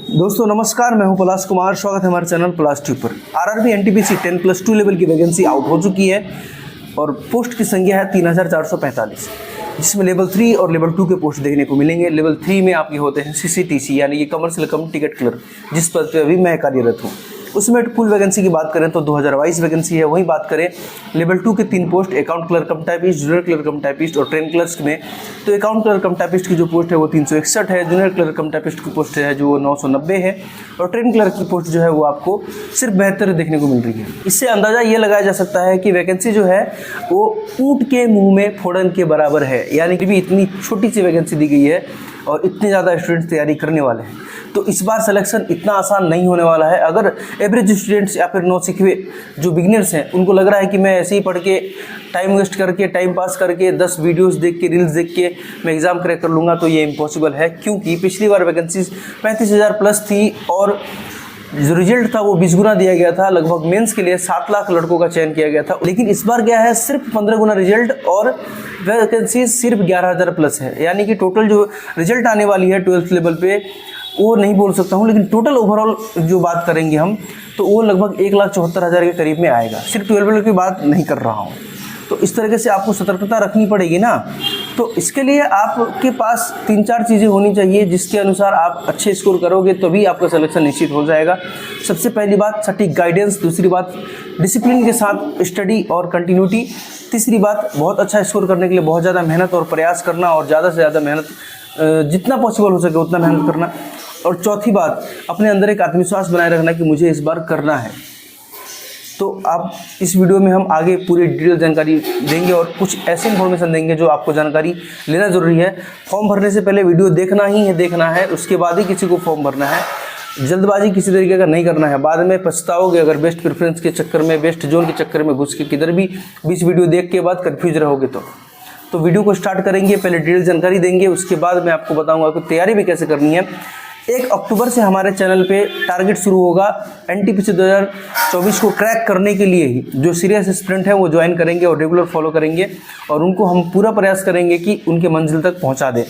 दोस्तों नमस्कार, मैं हूं पलाश कुमार। स्वागत है हमारे चैनल पलाश ट्यूब पर। आरआरबी एनटीपीसी 10+2 लेवल की वैकेंसी आउट हो चुकी है और पोस्ट की संख्या है 3445, जिसमें लेवल 3 और लेवल 2 के पोस्ट देखने को मिलेंगे। लेवल 3 में आपके होते हैं सीसीटीसी यानी कि कमर्शियल कम टिकट क्लर्क, जिस पद पर अभी मैं कार्यरत हूँ। उसमें कुल वैकेंसी की बात करें तो 2022 वैकेंसी है। वहीं बात करें लेवल 2 के 3 post, account clerk cum typist, junior clerk cum typist और ट्रेन क्लर्क में, तो अकाउंट क्लर्क कम टाइपिस्ट की जो पोस्ट है वो 361 है, जूनियर क्लर्क कम टाइपिस्ट की पोस्ट है जो 990 है और ट्रेन क्लर्क की पोस्ट जो है वो आपको सिर्फ 72 देखने को मिल रही है। इससे अंदाज़ा ये लगाया जा सकता है कि वैकेंसी जो है वो ऊँट के मुँह में फोड़न के बराबर है, यानी कि भी इतनी छोटी सी वैकेंसी दी गई है और इतने ज़्यादा स्टूडेंट्स तैयारी करने वाले हैं। तो इस बार सिलेक्शन इतना आसान नहीं होने वाला है। अगर एवरेज स्टूडेंट्स या फिर नौसिखिए जो बिगिनर्स हैं उनको लग रहा है कि मैं ऐसे ही पढ़ के टाइम वेस्ट करके, टाइम पास करके 10 वीडियोस देख के, रील्स देख के मैं एग्ज़ाम क्रैक कर लूँगा, तो ये इम्पॉसिबल है। क्योंकि पिछली बार वैकेंसी 35,000 प्लस थी और जो रिजल्ट था वो 20 गुना दिया गया था। लगभग मेंस के लिए 7 लाख लड़कों का चयन किया गया था, लेकिन इस बार क्या है, सिर्फ 15 गुना रिजल्ट और वैकेंसी सिर्फ 11,000 प्लस है। यानी कि टोटल जो रिजल्ट आने वाली है 12th लेवल पे वो नहीं बोल सकता हूँ, लेकिन टोटल ओवरऑल जो बात करेंगे हम तो वो लगभग 1,74,000 के करीब में आएगा। सिर्फ 12th लेवल की बात नहीं कर रहा हूँ। तो इस तरीके से आपको सतर्कता रखनी पड़ेगी ना। तो इसके लिए आपके पास 3-4 चीज़ें होनी चाहिए जिसके अनुसार आप अच्छे स्कोर करोगे, तभी आपका सिलेक्शन निश्चित हो जाएगा। सबसे पहली बात सटीक गाइडेंस, दूसरी बात डिसिप्लिन के साथ स्टडी और कंटिन्यूटी, तीसरी बात बहुत अच्छा स्कोर करने के लिए बहुत ज़्यादा मेहनत और प्रयास करना और ज़्यादा से ज़्यादा मेहनत, जितना पॉसिबल हो सके उतना मेहनत करना, और चौथी बात अपने अंदर एक आत्मविश्वास बनाए रखना कि मुझे इस बार करना है। तो आप इस वीडियो में हम आगे पूरी डिटेल जानकारी देंगे और कुछ ऐसे इन्फॉर्मेशन देंगे जो आपको जानकारी लेना ज़रूरी है। फॉर्म भरने से पहले वीडियो देखना है, उसके बाद ही किसी को फॉर्म भरना है। जल्दबाजी किसी तरीके का नहीं करना है, बाद में पछताओगे अगर बेस्ट प्रेफरेंस के चक्कर में, बेस्ट जोन के चक्कर में घुस के किधर भी 20 वीडियो देख के बाद कन्फ्यूज रहोगे। तो वीडियो को स्टार्ट करेंगे, पहले डिटेल जानकारी देंगे, उसके बाद मैं आपको बताऊँगा कि तैयारी भी कैसे करनी है। 1 अक्टूबर से हमारे चैनल पे टारगेट शुरू होगा एनटीपीसी 2024 को क्रैक करने के लिए ही। जो सीरियस एस्पिरेंट है वो ज्वाइन करेंगे और रेगुलर फॉलो करेंगे और उनको हम पूरा प्रयास करेंगे कि उनके मंजिल तक पहुंचा दें।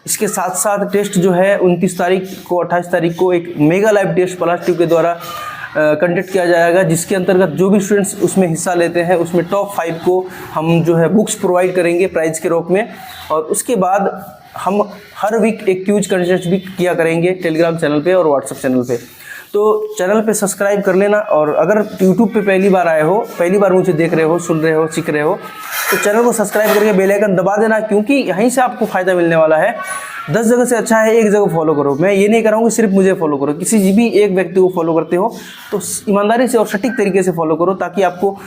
इसके साथ साथ टेस्ट जो है 29 तारीख को, 28 तारीख को एक मेगा लाइव टेस्ट पलाश ट्यूब के द्वारा कंडक्ट किया जाएगा, जिसके अंतर्गत जो भी स्टूडेंट्स उसमें हिस्सा लेते हैं उसमें टॉप 5 को हम जो है बुक्स प्रोवाइड करेंगे प्राइज़ के रूप में। और उसके बाद हम हर वीक एक क्यूज कंटेस्ट भी किया करेंगे टेलीग्राम चैनल पे और व्हाट्सएप चैनल पे। तो चैनल पे सब्सक्राइब कर लेना, और अगर यूट्यूब पे पहली बार आए हो, पहली बार मुझे देख रहे हो, सुन रहे हो, सीख रहे हो, तो चैनल को सब्सक्राइब करके बेल आइकन दबा देना, क्योंकि यहीं से आपको फ़ायदा मिलने वाला है। 10 जगह से अच्छा है एक जगह फॉलो करो। मैं ये नहीं करूँगा सिर्फ मुझे फॉलो करो, किसी भी एक व्यक्ति को फॉलो करते हो तो ईमानदारी से और सटीक तरीके से फॉलो करो, ताकि आपको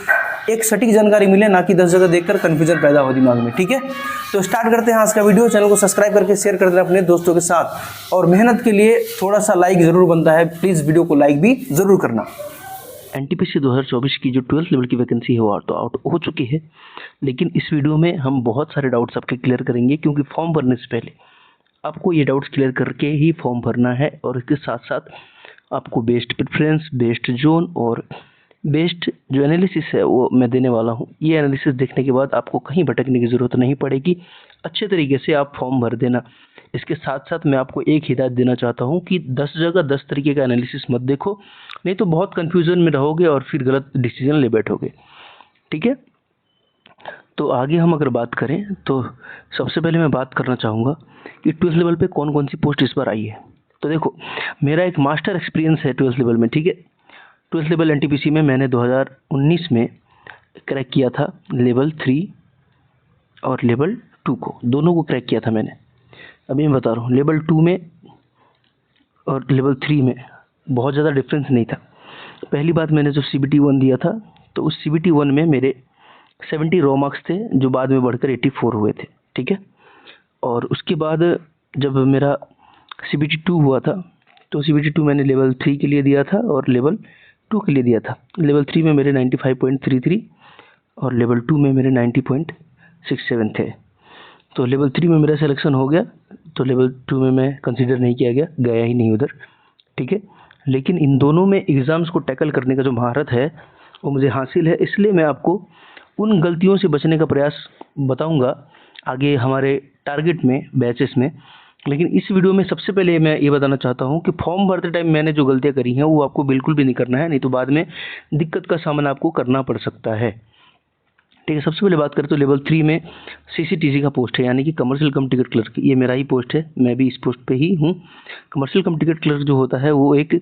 एक सटीक जानकारी मिले, ना कि 10 जगह देखकर कन्फ्यूजन पैदा हो दिमाग में। ठीक है, तो स्टार्ट करते हैं आज का वीडियो। चैनल को सब्सक्राइब करके शेयर कर देना अपने दोस्तों के साथ, और मेहनत के लिए थोड़ा सा लाइक ज़रूर बनता है, प्लीज़ वीडियो को लाइक भी ज़रूर करना। एनटीपीसी 2024 की जो 12th लेवल की वैकेंसी है वो आउट हो चुकी है, लेकिन इस वीडियो में हम बहुत सारे डाउट्स आपके क्लियर करेंगे, क्योंकि फॉर्म भरने से पहले आपको ये डाउट्स क्लियर करके ही फॉर्म भरना है। और इसके साथ साथ आपको बेस्ट प्रेफरेंस, बेस्ट जोन और बेस्ट जो एनालिसिस है वो मैं देने वाला हूँ। ये एनालिसिस देखने के बाद आपको कहीं भटकने की ज़रूरत नहीं पड़ेगी, अच्छे तरीके से आप फॉर्म भर देना। इसके साथ साथ मैं आपको एक हिदायत देना चाहता हूँ कि 10 जगह 10 तरीके का एनालिसिस मत देखो, नहीं तो बहुत कन्फ्यूज़न में रहोगे और फिर गलत डिसीजन ले बैठोगे। ठीक है, तो आगे हम अगर बात करें तो सबसे पहले मैं बात करना चाहूँगा कि 12th लेवल पे कौन कौन सी पोस्ट इस बार आई है। तो देखो, मेरा एक मास्टर एक्सपीरियंस है 12th लेवल में। ठीक है, 12th लेवल एनटीपीसी में मैंने 2019 में क्रैक किया था लेवल 3 और लेवल 2 को, दोनों को क्रैक किया था मैंने। अभी मैं बता रहा हूँ, लेवल 2 में और लेवल 3 में बहुत ज़्यादा डिफरेंस नहीं था। पहली बात, मैंने जो CBT 1 दिया था तो उस CBT 1 में मेरे 70 रॉ मार्क्स थे, जो बाद में बढ़कर 84 हुए थे। ठीक है, और उसके बाद जब मेरा CBT 2 हुआ था तो CBT 2 मैंने लेवल 3 के लिए दिया था और लेवल 2 के लिए दिया था। लेवल 3 में मेरे 95.33 और लेवल 2 में मेरे 90.67 थे। तो लेवल 3 में मेरा सिलेक्शन हो गया, तो लेवल 2 में मैं कंसीडर नहीं किया गया ही नहीं उधर। ठीक है, लेकिन इन दोनों में एग्ज़ाम्स को टैकल करने का जो महारत है वो मुझे हासिल है, इसलिए मैं आपको उन गलतियों से बचने का प्रयास बताऊंगा आगे हमारे टारगेट में, बैचेस में, लेकिन इस वीडियो में सबसे पहले मैं ये बताना चाहता हूँ कि फॉर्म भरते टाइम मैंने जो गलतियाँ करी हैं वो आपको बिल्कुल भी नहीं करना है, नहीं तो बाद में दिक्कत का सामना आपको करना पड़ सकता है। ठीक है, सबसे पहले बात करें तो लेवल 3 में सीसीटीसी का पोस्ट है, यानी कि कमर्शियल कम टिकट क्लर्क। ये मेरा ही पोस्ट है, मैं भी इस पोस्ट पे ही हूँ। कमर्शियल कम टिकट क्लर्क जो होता है वो एक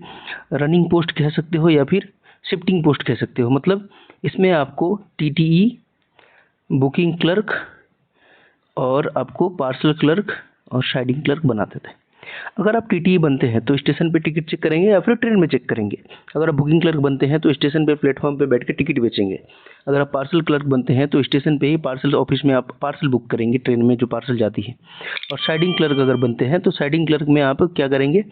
रनिंग पोस्ट कह सकते हो या फिर शिफ्टिंग पोस्ट कह सकते हो। मतलब इसमें आपको टीटीई, बुकिंग क्लर्क और आपको पार्सल क्लर्क और साइडिंग क्लर्क बनाते थे। अगर आप टीटीई बनते हैं तो स्टेशन पे टिकट चेक करेंगे या फिर ट्रेन में चेक करेंगे। अगर आप बुकिंग क्लर्क बनते हैं तो स्टेशन पे प्लेटफॉर्म पे बैठ के टिकट बेचेंगे। अगर आप पार्सल क्लर्क बनते हैं तो स्टेशन पे ही पार्सल ऑफिस में आप पार्सल बुक करेंगे, ट्रेन में जो पार्सल जाती है। और साइडिंग क्लर्क अगर बनते हैं तो साइडिंग क्लर्क में आप क्या करेंगे,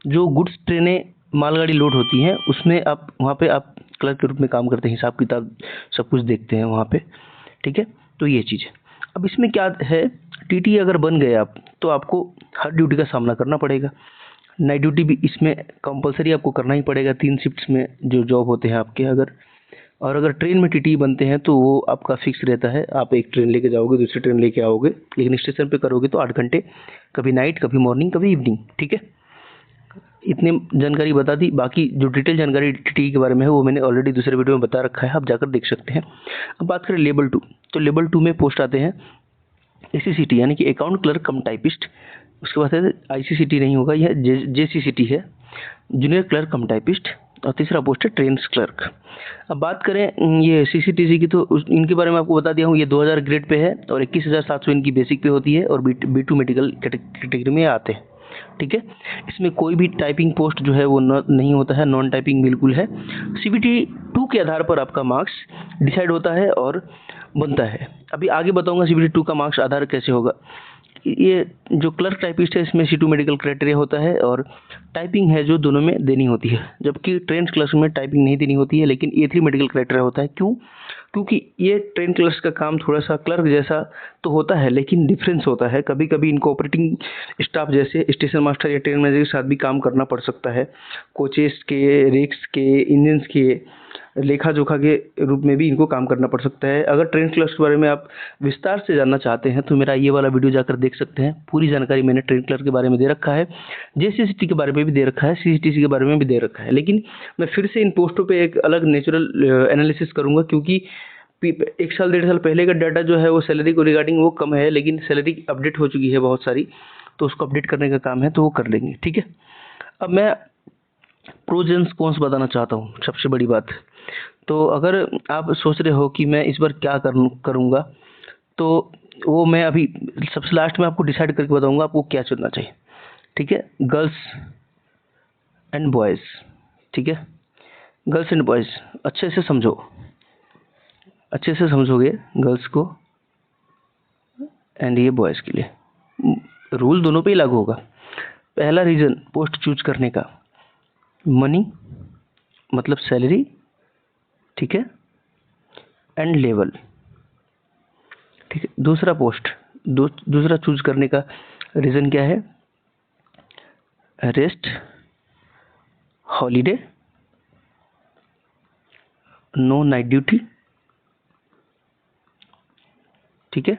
जो गुड्स ट्रेनें मालगाड़ी लोड होती हैं उसमें आप वहाँ पे आप क्लर्क के रूप में काम करते हैं, हिसाब किताब सब कुछ देखते हैं वहाँ पे। ठीक है, तो ये चीज़ है। अब इसमें क्या है, टीटी अगर बन गए आप तो आपको हर ड्यूटी का सामना करना पड़ेगा। नाइट ड्यूटी भी इसमें कंपलसरी आपको करना ही पड़ेगा, 3 शिफ्ट्स में जो जॉब होते हैं आपके। अगर ट्रेन में टीटी बनते हैं तो वो आपका फिक्स रहता है, आप एक ट्रेन लेके जाओगे, दूसरी ट्रेन लेके आओगे। लेकिन स्टेशन पे करोगे तो 8 घंटे, कभी नाइट, कभी मॉर्निंग, कभी इवनिंग। ठीक है, इतनी जानकारी बता दी। बाकी जो डिटेल जानकारी टीटी के बारे में है वो मैंने ऑलरेडी दूसरे वीडियो में बता रखा है, आप जाकर देख सकते हैं। अब बात करें लेवल 2, तो लेवल 2 में पोस्ट आते हैं एसीसीटी यानी कि अकाउंट क्लर्क कम टाइपिस्ट। उसके बाद है आईसीसीटी नहीं होगा, यह जेसीसीटी है, जूनियर क्लर्क कम टाइपिस्ट। और तीसरा पोस्ट है ट्रेन्स क्लर्क। अब बात करें ये सीसीटीसी की, तो इनके बारे में आपको बता दिया हूँ। ये 2000 ग्रेड पे है और 21,700 इनकी बेसिक पे होती है और B2 मेडिकल कैटेगरी में आते हैं। ठीक है, इसमें कोई भी टाइपिंग पोस्ट जो है वो नहीं होता है, नॉन टाइपिंग बिल्कुल है। CBT 2 के आधार पर आपका मार्क्स डिसाइड होता है और बनता है। अभी आगे बताऊंगा CBT 2 का मार्क्स आधार कैसे होगा। ये जो क्लर्क टाइपिस्ट है इसमें C2 मेडिकल क्राइटेरिया होता है और टाइपिंग है जो दोनों में देनी होती है, जबकि ट्रेन क्लर्क में टाइपिंग नहीं देनी होती है, लेकिन A3 मेडिकल क्राइटेरिया होता है। क्यों? क्योंकि ये ट्रेन क्लर्क का काम थोड़ा सा क्लर्क जैसा तो होता है, लेकिन डिफरेंस होता है। कभी कभी इनको ऑपरेटिंग स्टाफ जैसे स्टेशन मास्टर या ट्रेन मैनेजर के साथ भी काम करना पड़ सकता है। कोचेस के, रेक्स के, इंजन्स के, लेखा जोखा के रूप में भी इनको काम करना पड़ सकता है। अगर ट्रेन क्लर्क के बारे में आप विस्तार से जानना चाहते हैं तो मेरा ये वाला वीडियो जाकर देख सकते हैं। पूरी जानकारी मैंने ट्रेन क्लर्क के बारे में दे रखा है, जेसीसीटी के बारे में भी दे रखा है, सीसीटीसी के बारे में भी दे रखा है। लेकिन मैं फिर से इन पोस्टों पे एक अलग नेचुरल एनालिसिस करूंगा, क्योंकि 1 साल 1.5 साल पहले का डाटा जो है वो सैलरी को रिगार्डिंग वो कम है, लेकिन सैलरी अपडेट हो चुकी है बहुत सारी, तो उसको अपडेट करने का काम है, तो वो कर लेंगे। ठीक है, अब मैं प्रोज एंड कॉन्स बताना चाहता हूँ। सबसे बड़ी बात, तो अगर आप सोच रहे हो कि मैं इस बार क्या करूँगा, तो वो मैं अभी सबसे लास्ट में आपको डिसाइड करके बताऊँगा आपको क्या चुनना चाहिए। ठीक है, गर्ल्स एंड बॉयज़। ठीक है, गर्ल्स एंड बॉयज़ अच्छे से समझो, अच्छे से समझोगे गर्ल्स को एंड ये बॉयज़ के लिए रूल दोनों पे ही लागू होगा। पहला रीज़न पोस्ट चूज करने का, मनी मतलब सैलरी। ठीक है, एंड लेवल। ठीक है, दूसरा पोस्ट दूसरा चूज करने का रीज़न क्या है, rest, holiday, no night duty. ठीक है,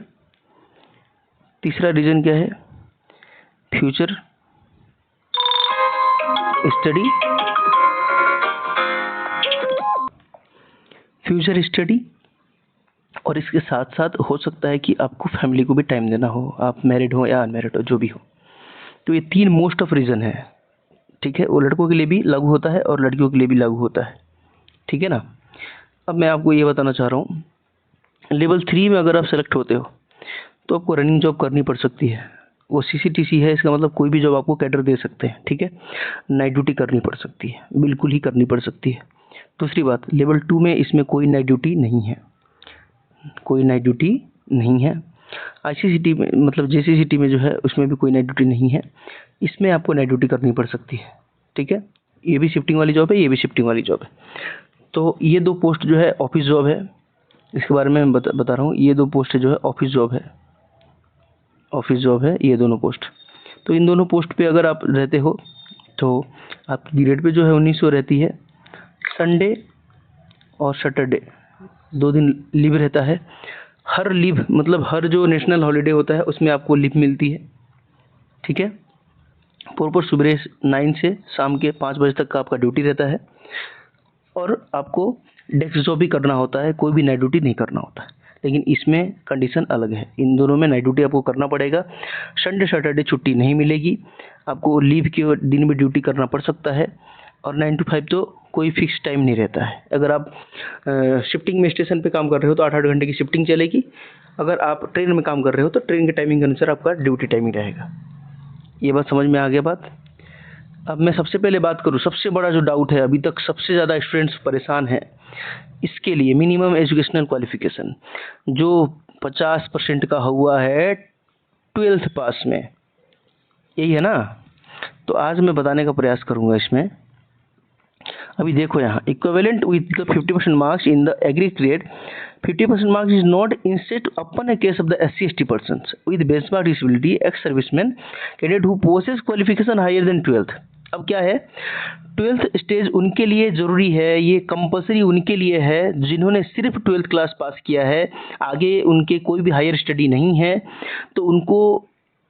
तीसरा रीज़न क्या है, फ्यूचर स्टडी, फ्यूचर स्टडी। और इसके साथ साथ हो सकता है कि आपको फैमिली को भी टाइम देना हो, आप मैरिड हो या अनमैरिड हो, जो भी हो। तो ये 3 मोस्ट ऑफ रीज़न है। ठीक है, वो लड़कों के लिए भी लागू होता है और लड़कियों के लिए भी लागू होता है। ठीक है ना। अब मैं आपको ये बताना चाह रहा हूँ, लेवल 3 में अगर आप सेलेक्ट होते हो तो आपको रनिंग जॉब करनी पड़ सकती है। वो सीसीटीसी है, इसका मतलब कोई भी जॉब आपको कैडर दे सकते हैं। ठीक है, नाइट ड्यूटी करनी पड़ सकती है, बिल्कुल ही करनी पड़ सकती है। दूसरी बात, लेवल 2 में इसमें कोई नाइट ड्यूटी नहीं है, कोई नाइट ड्यूटी नहीं है। आईसीसीटी में मतलब जेसीसीटी में जो है उसमें भी कोई नाइट ड्यूटी नहीं है, इसमें आपको नाइट ड्यूटी करनी पड़ सकती है। ठीक है, ये भी शिफ्टिंग वाली जॉब है, ये भी शिफ्टिंग वाली जॉब है। तो ये 2 पोस्ट जो है ऑफिस जॉब है, इसके बारे में मैं बता रहा हूँ। ये 2 पोस्ट जो है ऑफिस जॉब है, ऑफिस जॉब है ये दोनों पोस्ट। तो इन दोनों पोस्ट पे अगर आप रहते हो तो आपकी ग्रेड पे जो है 1900 रहती है। संडे और सैटरडे 2 दिन लीव रहता है। हर लीव मतलब हर जो नेशनल हॉलीडे होता है उसमें आपको लीव मिलती है। ठीक है। प्रॉपर सुबह 9 से शाम के 5 बजे तक का आपका ड्यूटी रहता है और आपको डेस्क जॉब भी करना होता है, कोई भी नाइट ड्यूटी नहीं करना होता है। लेकिन इसमें कंडीशन अलग है, इन दोनों में नाइट ड्यूटी आपको करना पड़ेगा। संडे सैटरडे छुट्टी नहीं मिलेगी, आपको लीव के दिन भी ड्यूटी करना पड़ सकता है। और 9 to 5 तो कोई फिक्स टाइम नहीं रहता है। अगर आप शिफ्टिंग में स्टेशन पे काम कर रहे हो तो 8-8 घंटे की शिफ्टिंग चलेगी। अगर आप ट्रेन में काम कर रहे हो तो ट्रेन के टाइमिंग के अनुसार आपका ड्यूटी टाइमिंग रहेगा। ये बात समझ में आ गया बात। अब मैं सबसे पहले बात करूँ, सबसे बड़ा जो डाउट है, अभी तक सबसे ज़्यादा स्टूडेंट्स परेशान हैं इसके लिए, मिनिमम एजुकेशनल क्वालिफिकेशन जो 50% का हुआ है 12th पास में, यही है ना। तो आज मैं बताने का प्रयास करूँगा इसमें। अभी देखो यहाँ, equivalent with the 50% marks in the agri trade, 50% marks is not instead upon a case of the SC/ST persons with benchmark disability, ex-servicemen, candidate who possess qualification higher than 12th। अब क्या है, 12th स्टेज उनके लिए ज़रूरी है, ये compulsory उनके लिए है जिन्होंने सिर्फ 12th क्लास पास किया है, आगे उनके कोई भी हायर स्टडी नहीं है। तो उनको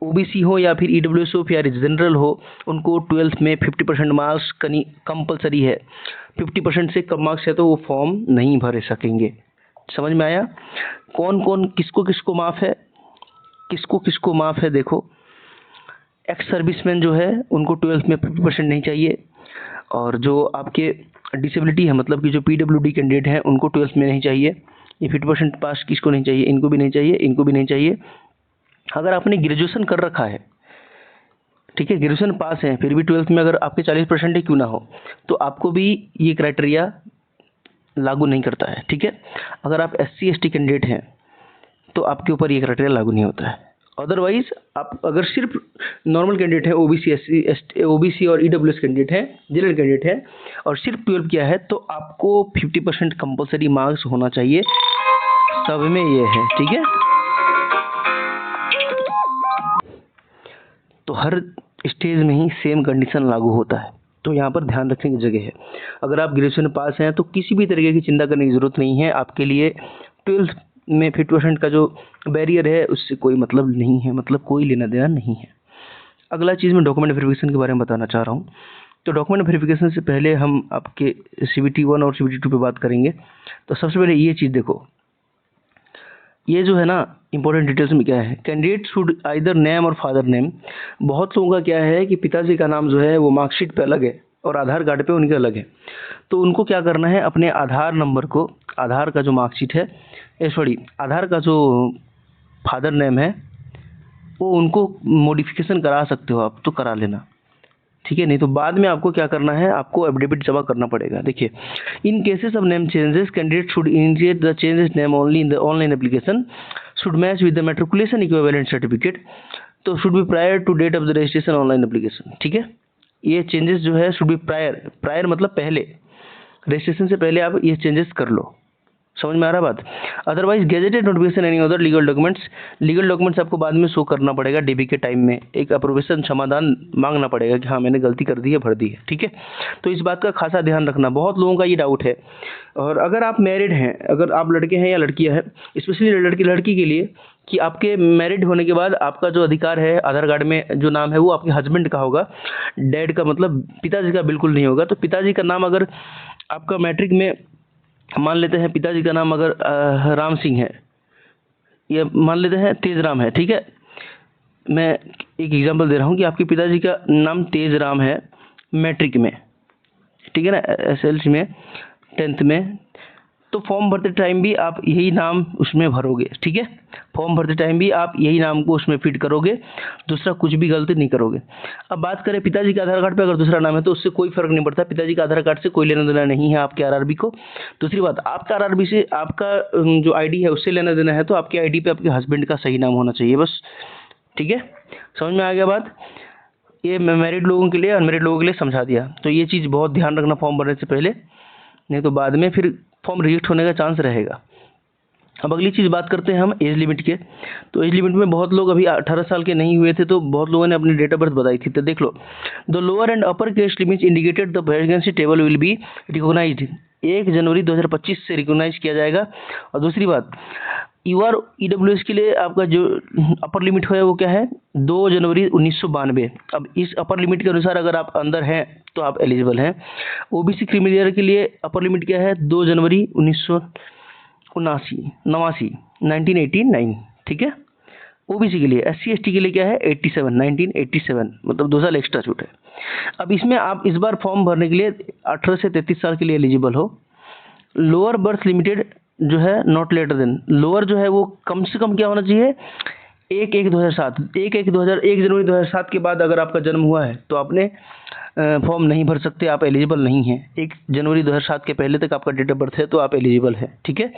ओबीसी हो या फिर ईडब्ल्यूएस हो या जनरल हो, उनको 12th में 50% मार्क्स कंपलसरी है। 50% से कम मार्क्स है तो वो फॉर्म नहीं भर सकेंगे। समझ में आया? कौन कौन किसको किसको माफ़ है, किसको किसको माफ़ है? देखो, एक्स सर्विसमैन जो है उनको 12th में 50% नहीं चाहिए, और जो आपके डिसेबिलिटी है, मतलब कि जो पीडब्ल्यूडी कैंडिडेट हैं उनको 12th में नहीं चाहिए। ये 50% पास किसको नहीं चाहिए? इनको भी नहीं चाहिए, इनको भी नहीं चाहिए। अगर आपने ग्रेजुएशन कर रखा है, ठीक है, ग्रेजुएशन पास है, फिर भी 12th में अगर आपके 40% ही क्यों ना हो, तो आपको भी ये क्राइटेरिया लागू नहीं करता है। ठीक है, अगर आप SC/ST कैंडिडेट हैं तो आपके ऊपर ये क्राइटेरिया लागू नहीं होता है। अदरवाइज आप अगर सिर्फ नॉर्मल कैंडिडेट है, ओबीसी और ईडब्ल्यूएस कैंडिडेट है, जनरल कैंडिडेट है, और सिर्फ 12 किया है, तो आपको 50% कंपलसरी मार्क्स होना चाहिए। सब में ये है, ठीक है। तो हर स्टेज में ही सेम कंडीशन लागू होता है, तो यहाँ पर ध्यान रखने की जगह है। अगर आप ग्रेजुएशन पास हैं तो किसी भी तरीके की चिंता करने की ज़रूरत नहीं है। आपके लिए 12th में 50% का जो बैरियर है उससे कोई मतलब नहीं है, मतलब कोई लेना देना नहीं है। अगला चीज़ मैं डॉक्यूमेंट वेरिफिकेशन के बारे में बताना चाह रहा हूँ। तो डॉक्यूमेंट वेरिफिकेशन से पहले हम आपके CBT 1 और CBT 2 पे बात करेंगे। तो सबसे पहले ये चीज़ देखो, ये जो है ना इंपॉर्टेंट डिटेल्स में क्या है, कैंडिडेट शुड आइदर नेम और फादर नेम। बहुत लोगों का क्या है कि पिताजी का नाम जो है वो मार्कशीट पे अलग है और आधार कार्ड पे उनके अलग है। तो उनको क्या करना है, अपने आधार नंबर को, आधार का जो मार्कशीट है, आधार का जो फादर नेम है वो उनको मॉडिफिकेशन करा सकते हो आप, तो करा लेना, ठीक है। नहीं तो बाद में आपको क्या करना है, आपको एफिडेविट जमा करना पड़ेगा। देखिए, in cases of name changes candidate should initiate the changes name only in the online application, should match with the matriculation equivalent certificate, तो should be prior to date of the registration online application. ठीक है, ये changes जो है should be prior मतलब पहले, registration से पहले आप ये चेंजेस कर लो। समझ में आ रहा बात? Otherwise gazetted notification any other legal documents आपको बाद में शो करना पड़ेगा। डीबी के टाइम में एक अप्रोवेशन समाधान मांगना पड़ेगा कि हाँ मैंने गलती कर दी है, भर दी है। ठीक है, तो इस बात का खासा ध्यान रखना, बहुत लोगों का ये डाउट है। और अगर आप मैरिड हैं, अगर आप लड़के हैं या लड़कियां हैं, स्पेशली लड़की के लिए, कि आपके मैरिड होने के बाद आपका जो अधिकार है आधार कार्ड में जो नाम है वो आपके हस्बैंड का होगा, डैड का मतलब पिताजी का बिल्कुल नहीं होगा। तो पिताजी का नाम अगर आपका मैट्रिक में, मान लेते हैं पिताजी का नाम अगर राम सिंह है, या मान लेते हैं तेज राम है, ठीक है, मैं एक एग्जांपल दे रहा हूँ कि आपके पिताजी का नाम तेज राम है मैट्रिक में, ठीक है ना, SLC में 10th में, तो फॉर्म भरते टाइम भी आप यही नाम उसमें भरोगे। ठीक है, फॉर्म भरते टाइम भी आप यही नाम को उसमें फिट करोगे, दूसरा कुछ भी गलती नहीं करोगे। अब बात करें पिताजी के आधार कार्ड पे अगर दूसरा नाम है तो उससे कोई फर्क नहीं पड़ता, पिताजी का आधार कार्ड से कोई लेना देना नहीं है आपके RRB को। दूसरी बात, आपका RRB से आपका जो ID है उससे लेना देना है, तो आपके ID पे आपके हस्बैंड का सही नाम होना चाहिए बस। ठीक है, समझ में आ गया बात? ये मैं मैरिड लोगों के लिए, अनमैरिड लोगों के लिए समझा दिया। तो ये चीज़ बहुत ध्यान रखना फॉर्म भरने से पहले, नहीं तो बाद में फिर फॉर्म रिजेक्ट होने का चांस रहेगा। अब अगली चीज़ बात करते हैं हम एज लिमिट के। तो एज लिमिट में बहुत लोग अभी 18 साल के नहीं हुए थे, तो बहुत लोगों ने अपनी डेट ऑफ बर्थ बताई थी। तो देख लो, the lower and upper case limits indicated the vacancy table will be recognised 1 जनवरी 2025 से रिकॉग्नाइज किया जाएगा। और दूसरी बात, यूआर ईडब्ल्यूएस के लिए आपका जो अपर लिमिट है वो क्या है, 2 जनवरी 1992। अब इस अपर लिमिट के अनुसार अगर आप अंदर हैं तो आप एलिजिबल हैं। ओबीसी क्रिमिलियर के लिए अपर लिमिट क्या है, 2 जनवरी 1989, ठीक है। ओबीसी के लिए, एससी एसटी के लिए क्या है, 1987, मतलब 2 साल एक्स्ट्रा छूट है। अब इसमें आप इस बार फॉर्म भरने के लिए 18 से 33 साल के लिए एलिजिबल हो। लोअर बर्थ लिमिटेड जो है नॉट लेटर देन, लोअर जो है वो कम से कम क्या होना चाहिए, 1 जनवरी 2007 के बाद अगर आपका जन्म हुआ है तो आपने फॉर्म नहीं भर सकते, आप एलिजिबल नहीं हैं। 1 जनवरी 2007 के पहले तक आपका डेट ऑफ बर्थ है तो आप एलिजिबल है, ठीक है।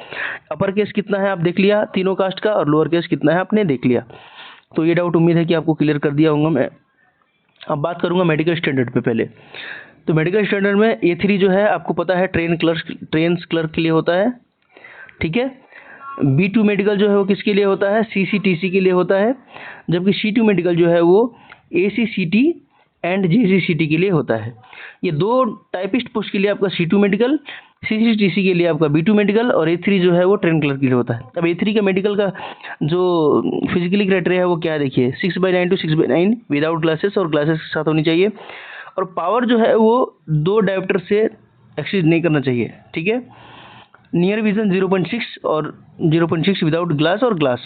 अपर केस कितना है आप देख लिया तीनों कास्ट का, और लोअर केस कितना है आपने देख लिया। तो ये डाउट उम्मीद है कि आपको क्लियर कर दिया होगा। मैं अब बात करूंगा मेडिकल स्टैंडर्ड पे पहले। तो मेडिकल स्टैंडर्ड में A3 जो है आपको पता है ट्रेन क्लर्क के लिए होता है, ठीक है। B2 मेडिकल जो है वो किसके लिए होता है, CCTC के लिए होता है। जबकि C2 मेडिकल जो है वो ACCT एंड JCCT के लिए होता है। ये 2 टाइपिस्ट पोस्ट के लिए आपका C2 मेडिकल, CCTC के लिए आपका B2 मेडिकल, और A3 जो है वो ट्रेन क्लर्क के लिए होता है। अब A3 का मेडिकल का जो फिजिकली क्राइटेरिया है वो क्या है देखिए, 6/9 to 6/9 विदाउट ग्लासेस, और ग्लासेस के साथ होनी चाहिए। और पावर जो है वो 2 डायोप्टर से एक्सीड नहीं करना चाहिए, ठीक है। नियर विजन 0.6 और 0.6 विदाउट ग्लास और ग्लास।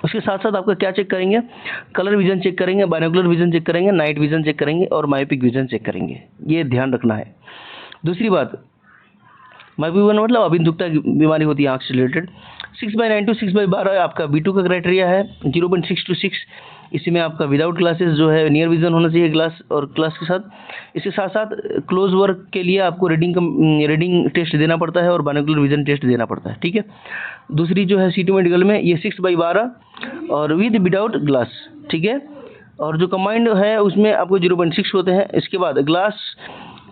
उसके साथ साथ आपका क्या चेक करेंगे, कलर विजन चेक करेंगे, बाइनोकुलर विजन चेक करेंगे, नाइट विजन चेक करेंगे, और मायोपिक विजन चेक करेंगे। ये ध्यान रखना है। दूसरी बात, मायोपिक विजन मतलब अभिंदुकता की बीमारी होती है आँख से रिलेटेड। 6/9 to 6/12 आपका B2 का क्राइटेरिया है। 0.6 to 6 इसमें आपका विदाउट ग्लासेस जो है नियर विजन होना चाहिए ग्लास और ग्लास के साथ। इसके साथ साथ क्लोज वर्क के लिए आपको रीडिंग टेस्ट देना पड़ता है और बाइनोकुलर विजन टेस्ट देना पड़ता है, ठीक है। दूसरी जो है C2 मेडिकल में ये 6/12 और विद विदाउट ग्लास, ठीक है। और जो कंबाइंड है उसमें आपको 0.6 होते हैं। इसके बाद ग्लास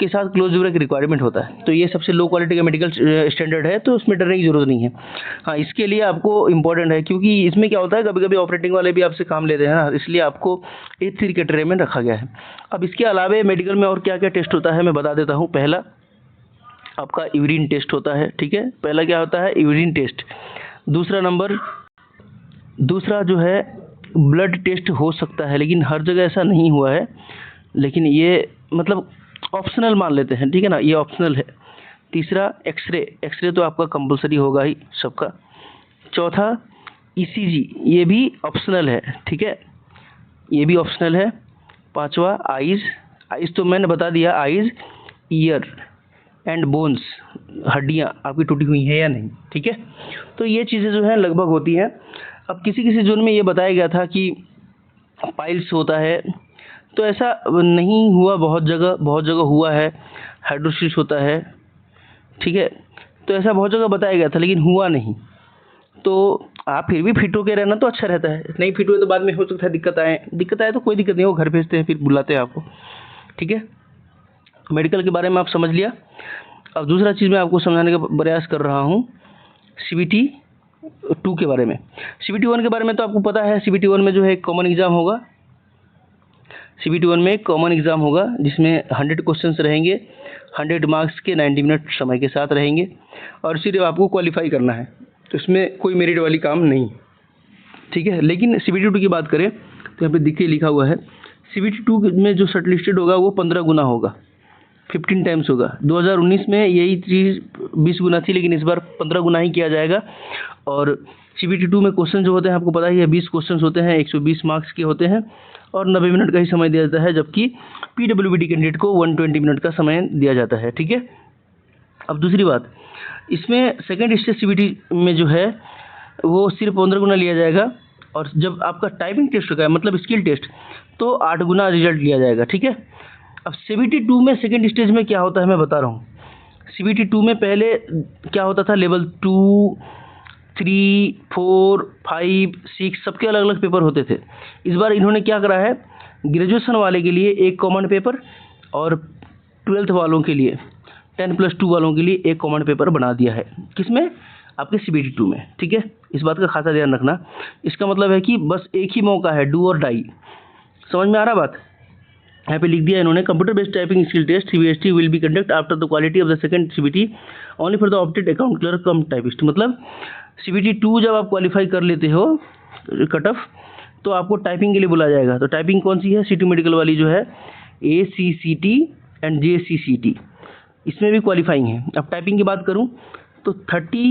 के साथ क्लोज वर्क रिक्वायरमेंट होता है। तो ये सबसे लो क्वालिटी का मेडिकल स्टैंडर्ड है, तो उसमें डरने की जरूरत नहीं है। हाँ, इसके लिए आपको इम्पोर्टेंट है, क्योंकि इसमें क्या होता है कभी कभी ऑपरेटिंग वाले भी आपसे काम लेते हैं ना, इसलिए आपको A3 कैटेगरी में रखा गया है। अब इसके अलावा मेडिकल में और क्या क्या टेस्ट होता है मैं बता देता हूँ। पहला आपका यूरिन टेस्ट होता है, ठीक है। पहला क्या होता है, यूरिन टेस्ट। दूसरा जो है ब्लड टेस्ट हो सकता है, लेकिन हर जगह ऐसा नहीं हुआ है, लेकिन ये मतलब ऑप्शनल मान लेते हैं, ठीक है ना, ये ऑप्शनल है। तीसरा एक्सरे तो आपका कंपलसरी होगा ही सबका। चौथा ECG, ये भी ऑप्शनल है, ठीक है, ये भी ऑप्शनल है। पांचवा आइज़ तो मैंने बता दिया, आइज़, ईयर एंड बोन्स, हड्डियाँ आपकी टूटी हुई हैं या नहीं, ठीक है। तो ये चीज़ें जो हैं लगभग होती हैं। अब किसी किसी जोन में ये बताया गया था कि पाइल्स होता है, तो ऐसा नहीं हुआ, बहुत जगह हुआ है। हाइड्रोसिस होता है, ठीक है, तो ऐसा बहुत जगह बताया गया था लेकिन हुआ नहीं। तो आप फिर भी फिट होके रहना तो अच्छा रहता है, नहीं फिट हुए तो बाद में हो सकता है दिक्कत आए तो कोई दिक्कत नहीं, वो घर भेजते हैं, फिर बुलाते हैं आपको, ठीक है। मेडिकल के बारे में आप समझ लिया। अब दूसरा चीज़ मैं आपको समझाने का प्रयास कर रहा हूँ CBT 2 के बारे में। CBT 1 के बारे में तो आपको पता है, CBT 1 में जो है एक कॉमन एग्जाम होगा। CBT 1 में एक कॉमन एग्जाम होगा जिसमें 100 क्वेश्चंस रहेंगे, 100 मार्क्स के 90 मिनट समय के साथ रहेंगे, और सिर्फ आपको क्वालिफाई करना है, तो इसमें कोई मेरिट वाली काम नहीं, ठीक है। लेकिन CBT 2 की बात करें तो यहाँ पे देखिए लिखा हुआ है, CBT 2 में जो शॉर्टलिस्टेड होगा वो 15 गुना होगा, 15 टाइम्स होगा। 2019 में यही चीज़ 20 गुना थी, लेकिन इस बार 15 गुना ही किया जाएगा। और CBT 2 में क्वेश्चन जो होते हैं आपको पता ही है, 20 क्वेश्चन होते हैं, 120 मार्क्स के होते हैं, और 90 मिनट का ही समय दिया जाता है, जबकि PWBD कैंडिडेट को 120 मिनट का समय दिया जाता है, ठीक है। अब दूसरी बात, इसमें सेकेंड स्टेज CBT में जो है वो सिर्फ 15 गुना लिया जाएगा, और जब आपका टाइपिंग टेस्ट होगा, मतलब स्किल टेस्ट, तो 8 गुना रिजल्ट लिया जाएगा, ठीक है। अब CBT 2 में सेकेंड स्टेज में क्या होता है मैं बता रहा हूँ। CBT 2 में पहले क्या होता था, लेवल 2, 3, 4, 5, 6 सबके अलग अलग पेपर होते थे। इस बार इन्होंने क्या करा है, ग्रेजुएशन वाले के लिए एक कॉमन पेपर, और 12th वालों के लिए 10+2 वालों के लिए एक कॉमन पेपर बना दिया है। किसमें, आपके CBT 2 में, ठीक है। इस बात का खासा ध्यान रखना। इसका मतलब है कि बस एक ही मौका है, डू और डाई। समझ में आ रहा बात? यहाँ पे लिख दिया इन्होंने, computer based typing skill test CBST will be conduct after the quality of the second CBT only for the opted account clerk cum typist. मतलब CBT 2 जब आप क्वालिफाई कर लेते हो कट ऑफ, तो आपको टाइपिंग के लिए बुलाया जाएगा। तो टाइपिंग कौन सी है? सिटी मेडिकल वाली जो है, ACCT एंड JCCT, इसमें भी क्वालिफाइंग है। अब टाइपिंग की बात करूँ तो 30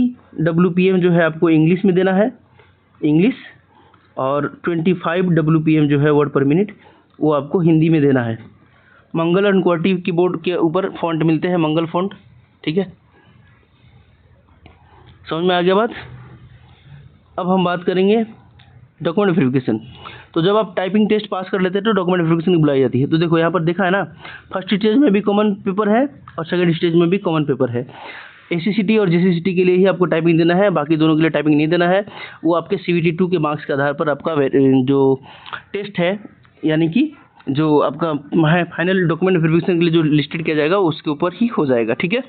WPM जो है आपको इंग्लिश में देना है, इंग्लिश, और 25 WPM जो है वर्ड पर मिनट वो आपको हिंदी में देना है। मंगल एंड क्वार्टी कीबोर्ड के ऊपर फॉन्ट मिलते हैं, मंगल फॉन्ट, ठीक है, समझ में आ गया बात। अब हम बात करेंगे डॉक्यूमेंट वेरिफिकेशन। तो जब आप टाइपिंग टेस्ट पास कर लेते हैं तो डॉक्यूमेंट वेरिफिकेशन की बुलाई जाती है। तो देखो यहाँ पर देखा है ना, फर्स्ट स्टेज में भी कॉमन पेपर है और सेकंड स्टेज में भी कॉमन पेपर है। ACCT और JCCT के लिए ही आपको टाइपिंग देना है, बाकी दोनों के लिए टाइपिंग नहीं देना है। वो आपके CBT 2 के मार्क्स के आधार पर आपका जो टेस्ट है, यानी कि जो आपका फाइनल डॉक्यूमेंट वेरिफिकेशन के लिए जो लिस्टेड किया जाएगा उसके ऊपर ही हो जाएगा, ठीक है।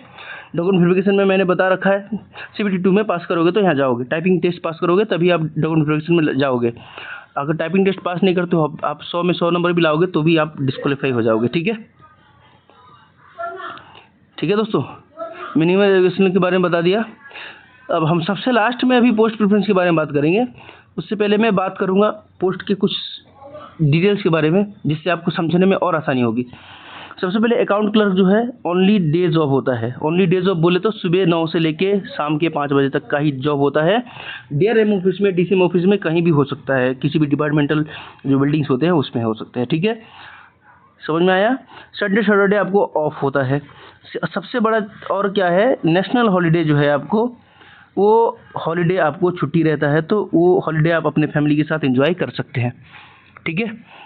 डॉक्यूमेंट वेरिफिकेशन में मैंने बता रखा है, CBT 2 में पास करोगे तो यहाँ जाओगे, टाइपिंग टेस्ट पास करोगे तभी आप डॉक्यूमेंट वेरिफिकेशन में जाओगे। अगर टाइपिंग टेस्ट पास नहीं करते हो, आप 100 में 100 नंबर भी लाओगे तो भी आप डिस्क्वालीफाई हो जाओगे, ठीक है। ठीक है दोस्तों, मिनिमम एजुकेशन के बारे में बता दिया। अब हम सबसे लास्ट में अभी पोस्ट प्रेफरेंस के बारे में बात करेंगे। उससे पहले मैं बात करूंगा पोस्ट के कुछ डिटेल्स के बारे में, जिससे आपको समझने में और आसानी होगी। सबसे पहले अकाउंट क्लर्क जो है ओनली डे जॉब होता है। ओनली डे जॉब बोले तो सुबह 9 से लेके शाम के 5 बजे तक का ही जॉब होता है। DRM ऑफिस में, DCM ऑफिस में, कहीं भी हो सकता है, किसी भी डिपार्टमेंटल जो बिल्डिंग्स होते हैं उसमें हो सकते हैं, ठीक है, समझ में आया। संडे सैटरडे आपको ऑफ होता है। सबसे बड़ा और क्या है, नेशनल हॉलीडे जो है आपको, वो हॉलीडे आपको छुट्टी रहता है, तो वो हॉलीडे आप अपने फैमिली के साथ एंजॉय कर सकते हैं, ठीक है।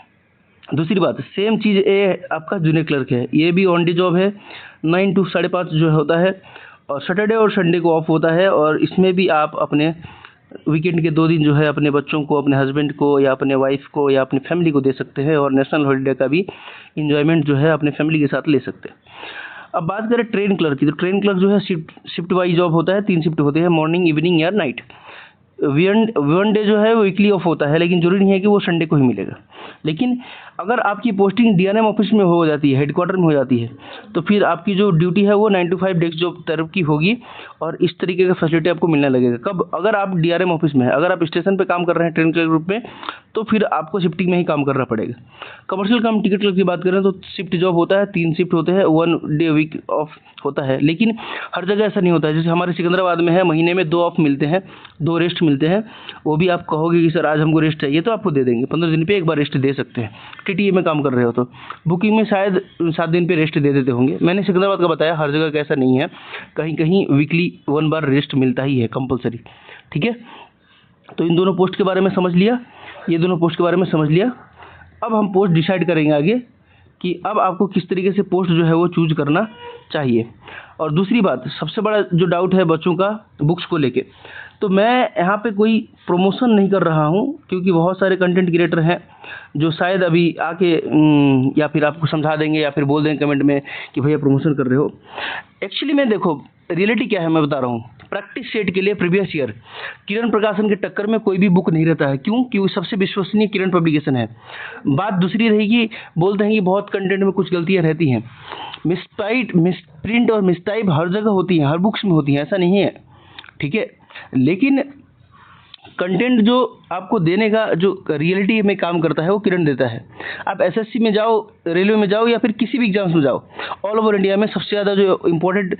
दूसरी बात, सेम चीज़ ये आपका जूनियर क्लर्क है, ये भी ऑन डे जॉब है, 9 to 5:30 जो होता है, और सैटरडे और संडे को ऑफ होता है। और इसमें भी आप अपने वीकेंड के 2 दिन जो है अपने बच्चों को, अपने हस्बैंड को, या अपने वाइफ को, या अपनी फैमिली को दे सकते हैं, और नेशनल हॉलीडे का भी इंजॉयमेंट जो है अपने फैमिली के साथ ले सकते हैं। अब बात करें ट्रेन क्लर्क की, तो ट्रेन क्लर्क जो है शिफ्ट वाइज जॉब होता है, 3 शिफ्ट होते हैं, मॉर्निंग, इवनिंग या नाइट। वन डे जो है वो वीकली ऑफ होता है, लेकिन जरूरी नहीं है कि वो संडे को ही मिलेगा। लेकिन अगर आपकी पोस्टिंग DRM ऑफिस में हो जाती है, हेडक्वार्टर में हो जाती है, तो फिर आपकी जो ड्यूटी है वो 9 to 5 डेस्क जॉब तरफ की होगी, और इस तरीके का फैसिलिटी आपको मिलने लगेगा। कब? अगर आप DRM ऑफिस में है, अगर आप स्टेशन पे काम कर रहे हैं ट्रेन क्लर्क ग्रुप में, तो फिर आपको शिफ्टिंग में ही काम करना पड़ेगा। कमर्शियल काम टिकट क्लर्क की बात करें तो शिफ्ट जॉब होता है, 3 शिफ्ट होते हैं, 1 डे वीक ऑफ होता है। लेकिन हर जगह ऐसा नहीं होता है। जैसे हमारे सिकंदराबाद में है, महीने में 2 ऑफ मिलते हैं, 2 रेस्ट मिलते हैं। वो भी आप कहोगे कि सर आज हमको रेस्ट चाहिए, तो आपको दे देंगे, 15 दिन पे एक बार रेस्ट दे सकते हैं। TTA में काम कर रहे हो तो बुकिंग में शायद 7 दिन पे रेस्ट दे देते होंगे। मैंने सिकंदराबाद का बताया, हर जगह का ऐसा नहीं है, कहीं कहीं वीकली 1 बार रेस्ट मिलता ही है कंपलसरी, ठीक है। तो इन दोनों पोस्ट के बारे में समझ लिया, ये दोनों पोस्ट के बारे में समझ लिया। अब हम पोस्ट डिसाइड करेंगे आगे कि अब आपको किस तरीके से पोस्ट जो है वो चूज करना चाहिए। और दूसरी बात, सबसे बड़ा जो डाउट है बच्चों का बुक्स को लेके, तो मैं यहाँ पे कोई प्रमोशन नहीं कर रहा हूँ, क्योंकि बहुत सारे कंटेंट क्रिएटर हैं जो शायद अभी आके या फिर आपको समझा देंगे या फिर बोल देंगे कमेंट में कि भैया प्रमोशन कर रहे हो। एक्चुअली मैं देखो रियलिटी क्या है मैं बता रहा हूँ। प्रैक्टिस सेट के लिए प्रीवियस ईयर किरण प्रकाशन के टक्कर में कोई भी बुक नहीं रहता है। क्यों? क्योंकि सबसे विश्वसनीय किरण पब्लिकेशन है। बात दूसरी रहेगी, बोलते हैं कि बहुत कंटेंट में कुछ गलतियाँ रहती हैं, मिसप्रिंट और मिसटाइप हर जगह होती हैं, हर बुक्स में होती हैं, ऐसा नहीं है, ठीक है। लेकिन कंटेंट जो आपको देने का जो रियलिटी में काम करता है वो किरण देता है। आप SSC में जाओ, रेलवे में जाओ, या फिर किसी भी एग्जाम्स में जाओ, ऑल ओवर इंडिया में सबसे ज़्यादा जो इम्पोर्टेंट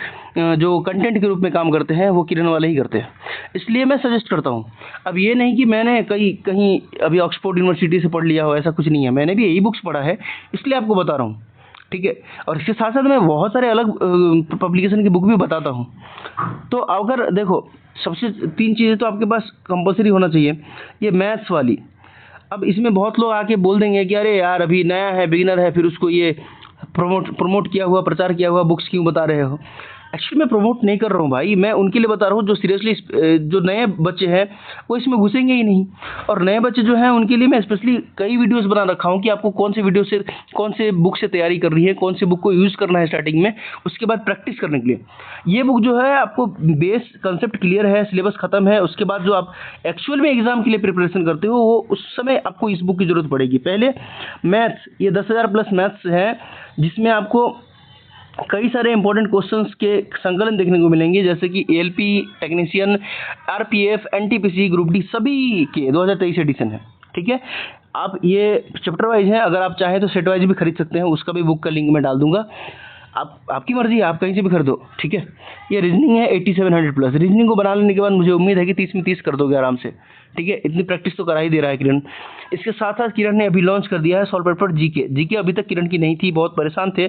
जो कंटेंट के रूप में काम करते हैं वो किरण वाले ही करते हैं। इसलिए मैं सजेस्ट करता हूँ। अब ये नहीं कि मैंने कहीं अभी ऑक्सफोर्ड यूनिवर्सिटी से पढ़ लिया हो, ऐसा कुछ नहीं है। मैंने भी यही बुक्स पढ़ा है, इसलिए आपको बता रहा हूँ, ठीक है। और इसके साथ साथ मैं बहुत सारे अलग पब्लिकेशन की बुक भी बताता हूँ। तो अगर देखो, सबसे 3 चीज़ें तो आपके पास कंपलसरी होना चाहिए। ये मैथ्स वाली, अब इसमें बहुत लोग आके बोल देंगे कि अरे यार अभी नया है, बिगिनर है, फिर उसको ये प्रमोट किया हुआ, प्रचार किया हुआ बुक्स क्यों बता रहे हो। एक्चुअली मैं प्रमोट नहीं कर रहा हूँ भाई, मैं उनके लिए बता रहा हूँ जो सीरियसली जो नए बच्चे हैं वो इसमें घुसेंगे ही नहीं। और नए बच्चे जो हैं उनके लिए मैं स्पेशली कई वीडियोस बना रखा हूँ कि आपको कौन से वीडियो से, कौन से बुक से तैयारी करनी है, कौन से बुक को यूज़ करना है स्टार्टिंग में, उसके बाद प्रैक्टिस करने के लिए। ये बुक जो है आपको बेस कंसेप्ट क्लियर है, सिलेबस खत्म है, उसके बाद जो आप एक्चुअल में एग्जाम के लिए प्रिपरेशन करते हो वो उस समय आपको इस बुक की जरूरत पड़ेगी। पहले मैथ्स, ये 10,000 प्लस मैथ्स है जिसमें आपको कई सारे इंपॉर्टेंट क्वेश्चंस के संकलन देखने को मिलेंगे, जैसे कि ALP, technician, RPF, NTPC, group D सभी के 2023 एडिशन है। ठीक है, आप ये चैप्टर वाइज है, अगर आप चाहें तो सेट वाइज भी खरीद सकते हैं, उसका भी बुक का लिंक मैं डाल दूंगा। आपकी मर्जी है, आप कहीं से भी खरीदो। ठीक है, ये रीजनिंग है 8700 प्लस। रीजनिंग को बना लेने के बाद मुझे उम्मीद है कि 30 में 30 कर दोगे आराम से। ठीक है, इतनी प्रैक्टिस तो करा ही दे रहा है किरण। इसके साथ साथ किरण ने अभी लॉन्च कर दिया है सॉल्व पेपर जीके। जीके अभी तक किरण की नहीं थी, बहुत परेशान थे,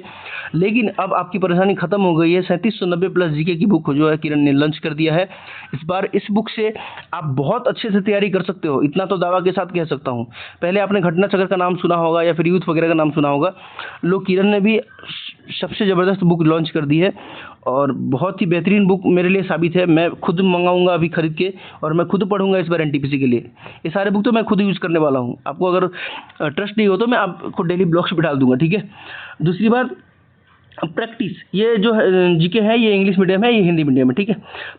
लेकिन अब आपकी परेशानी खत्म हो गई है। 3790 प्लस जीके की बुक जो है किरण ने लॉन्च कर दिया है इस बार। इस बुक से आप बहुत अच्छे से तैयारी कर सकते हो, इतना तो दावा के साथ कह सकता हूँ। पहले आपने घटना चक्र का नाम सुना होगा या फिर यूथ वगैरह का नाम सुना होगा। लोग किरण ने भी सबसे ज़बरदस्त बुक लॉन्च कर दी है और बहुत ही बेहतरीन बुक मेरे लिए साबित है। मैं खुद मंगाऊंगा अभी खरीद के और मैं खुद पढ़ूंगा इस बार एनटीपीसी के लिए। ये सारे बुक तो मैं खुद यूज़ करने वाला हूँ। आपको अगर ट्रस्ट नहीं हो तो मैं आपको डेली ब्लॉग्स पे डाल दूंगा। ठीक है, दूसरी बात प्रैक्टिस, ये जो जीके है ये इंग्लिश मीडियम है, ये हिंदी मीडियम है। ठीक है,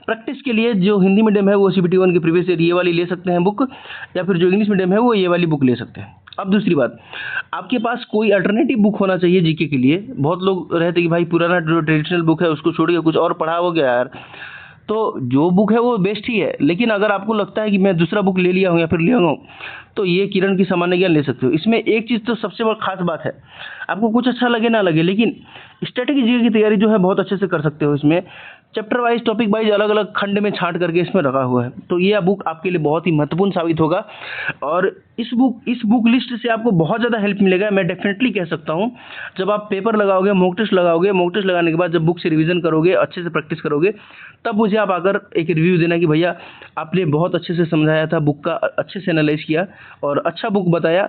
प्रैक्टिस के लिए जो हिंदी मीडियम है वो CBT 1 के प्रीवियस ईयर ये वाली ले सकते हैं बुक, या फिर जो इंग्लिश मीडियम है वो ये वाली बुक ले सकते हैं। अब दूसरी बात, आपके पास कोई अल्टरनेटिव बुक होना चाहिए जीके के लिए। बहुत लोग रहते कि भाई पुराना जो ट्रेडिशनल बुक है उसको छोड़ के कुछ और पढ़ा हो गया यार, तो जो बुक है वो बेस्ट ही है। लेकिन अगर आपको लगता है कि मैं दूसरा बुक ले लिया हूँ या फिर ले हूँ, तो ये किरण की सामान्य ज्ञान ले सकते हो। इसमें एक चीज़ तो सबसे बड़ा खास बात है, आपको कुछ अच्छा लगे ना लगे, लेकिन स्टैटिक जीके की तैयारी जो है बहुत अच्छे से कर सकते हो। इसमें चैप्टर वाइज, टॉपिक वाइज अलग अलग खंड में छांट करके इसमें रखा हुआ है, तो ये बुक आपके लिए बहुत ही महत्वपूर्ण साबित होगा। और इस बुक लिस्ट से आपको बहुत ज़्यादा हेल्प मिलेगा, मैं डेफिनेटली कह सकता हूँ। जब आप पेपर लगाओगे, मॉक टेस्ट लगाओगे, मॉक टेस्ट लगाने के बाद जब बुक से रिवीजन करोगे, अच्छे से प्रैक्टिस करोगे, तब मुझे आप आकर एक रिव्यू देना कि भैया आपने बहुत अच्छे से समझाया था, बुक का अच्छे से एनालाइज किया और अच्छा बुक बताया।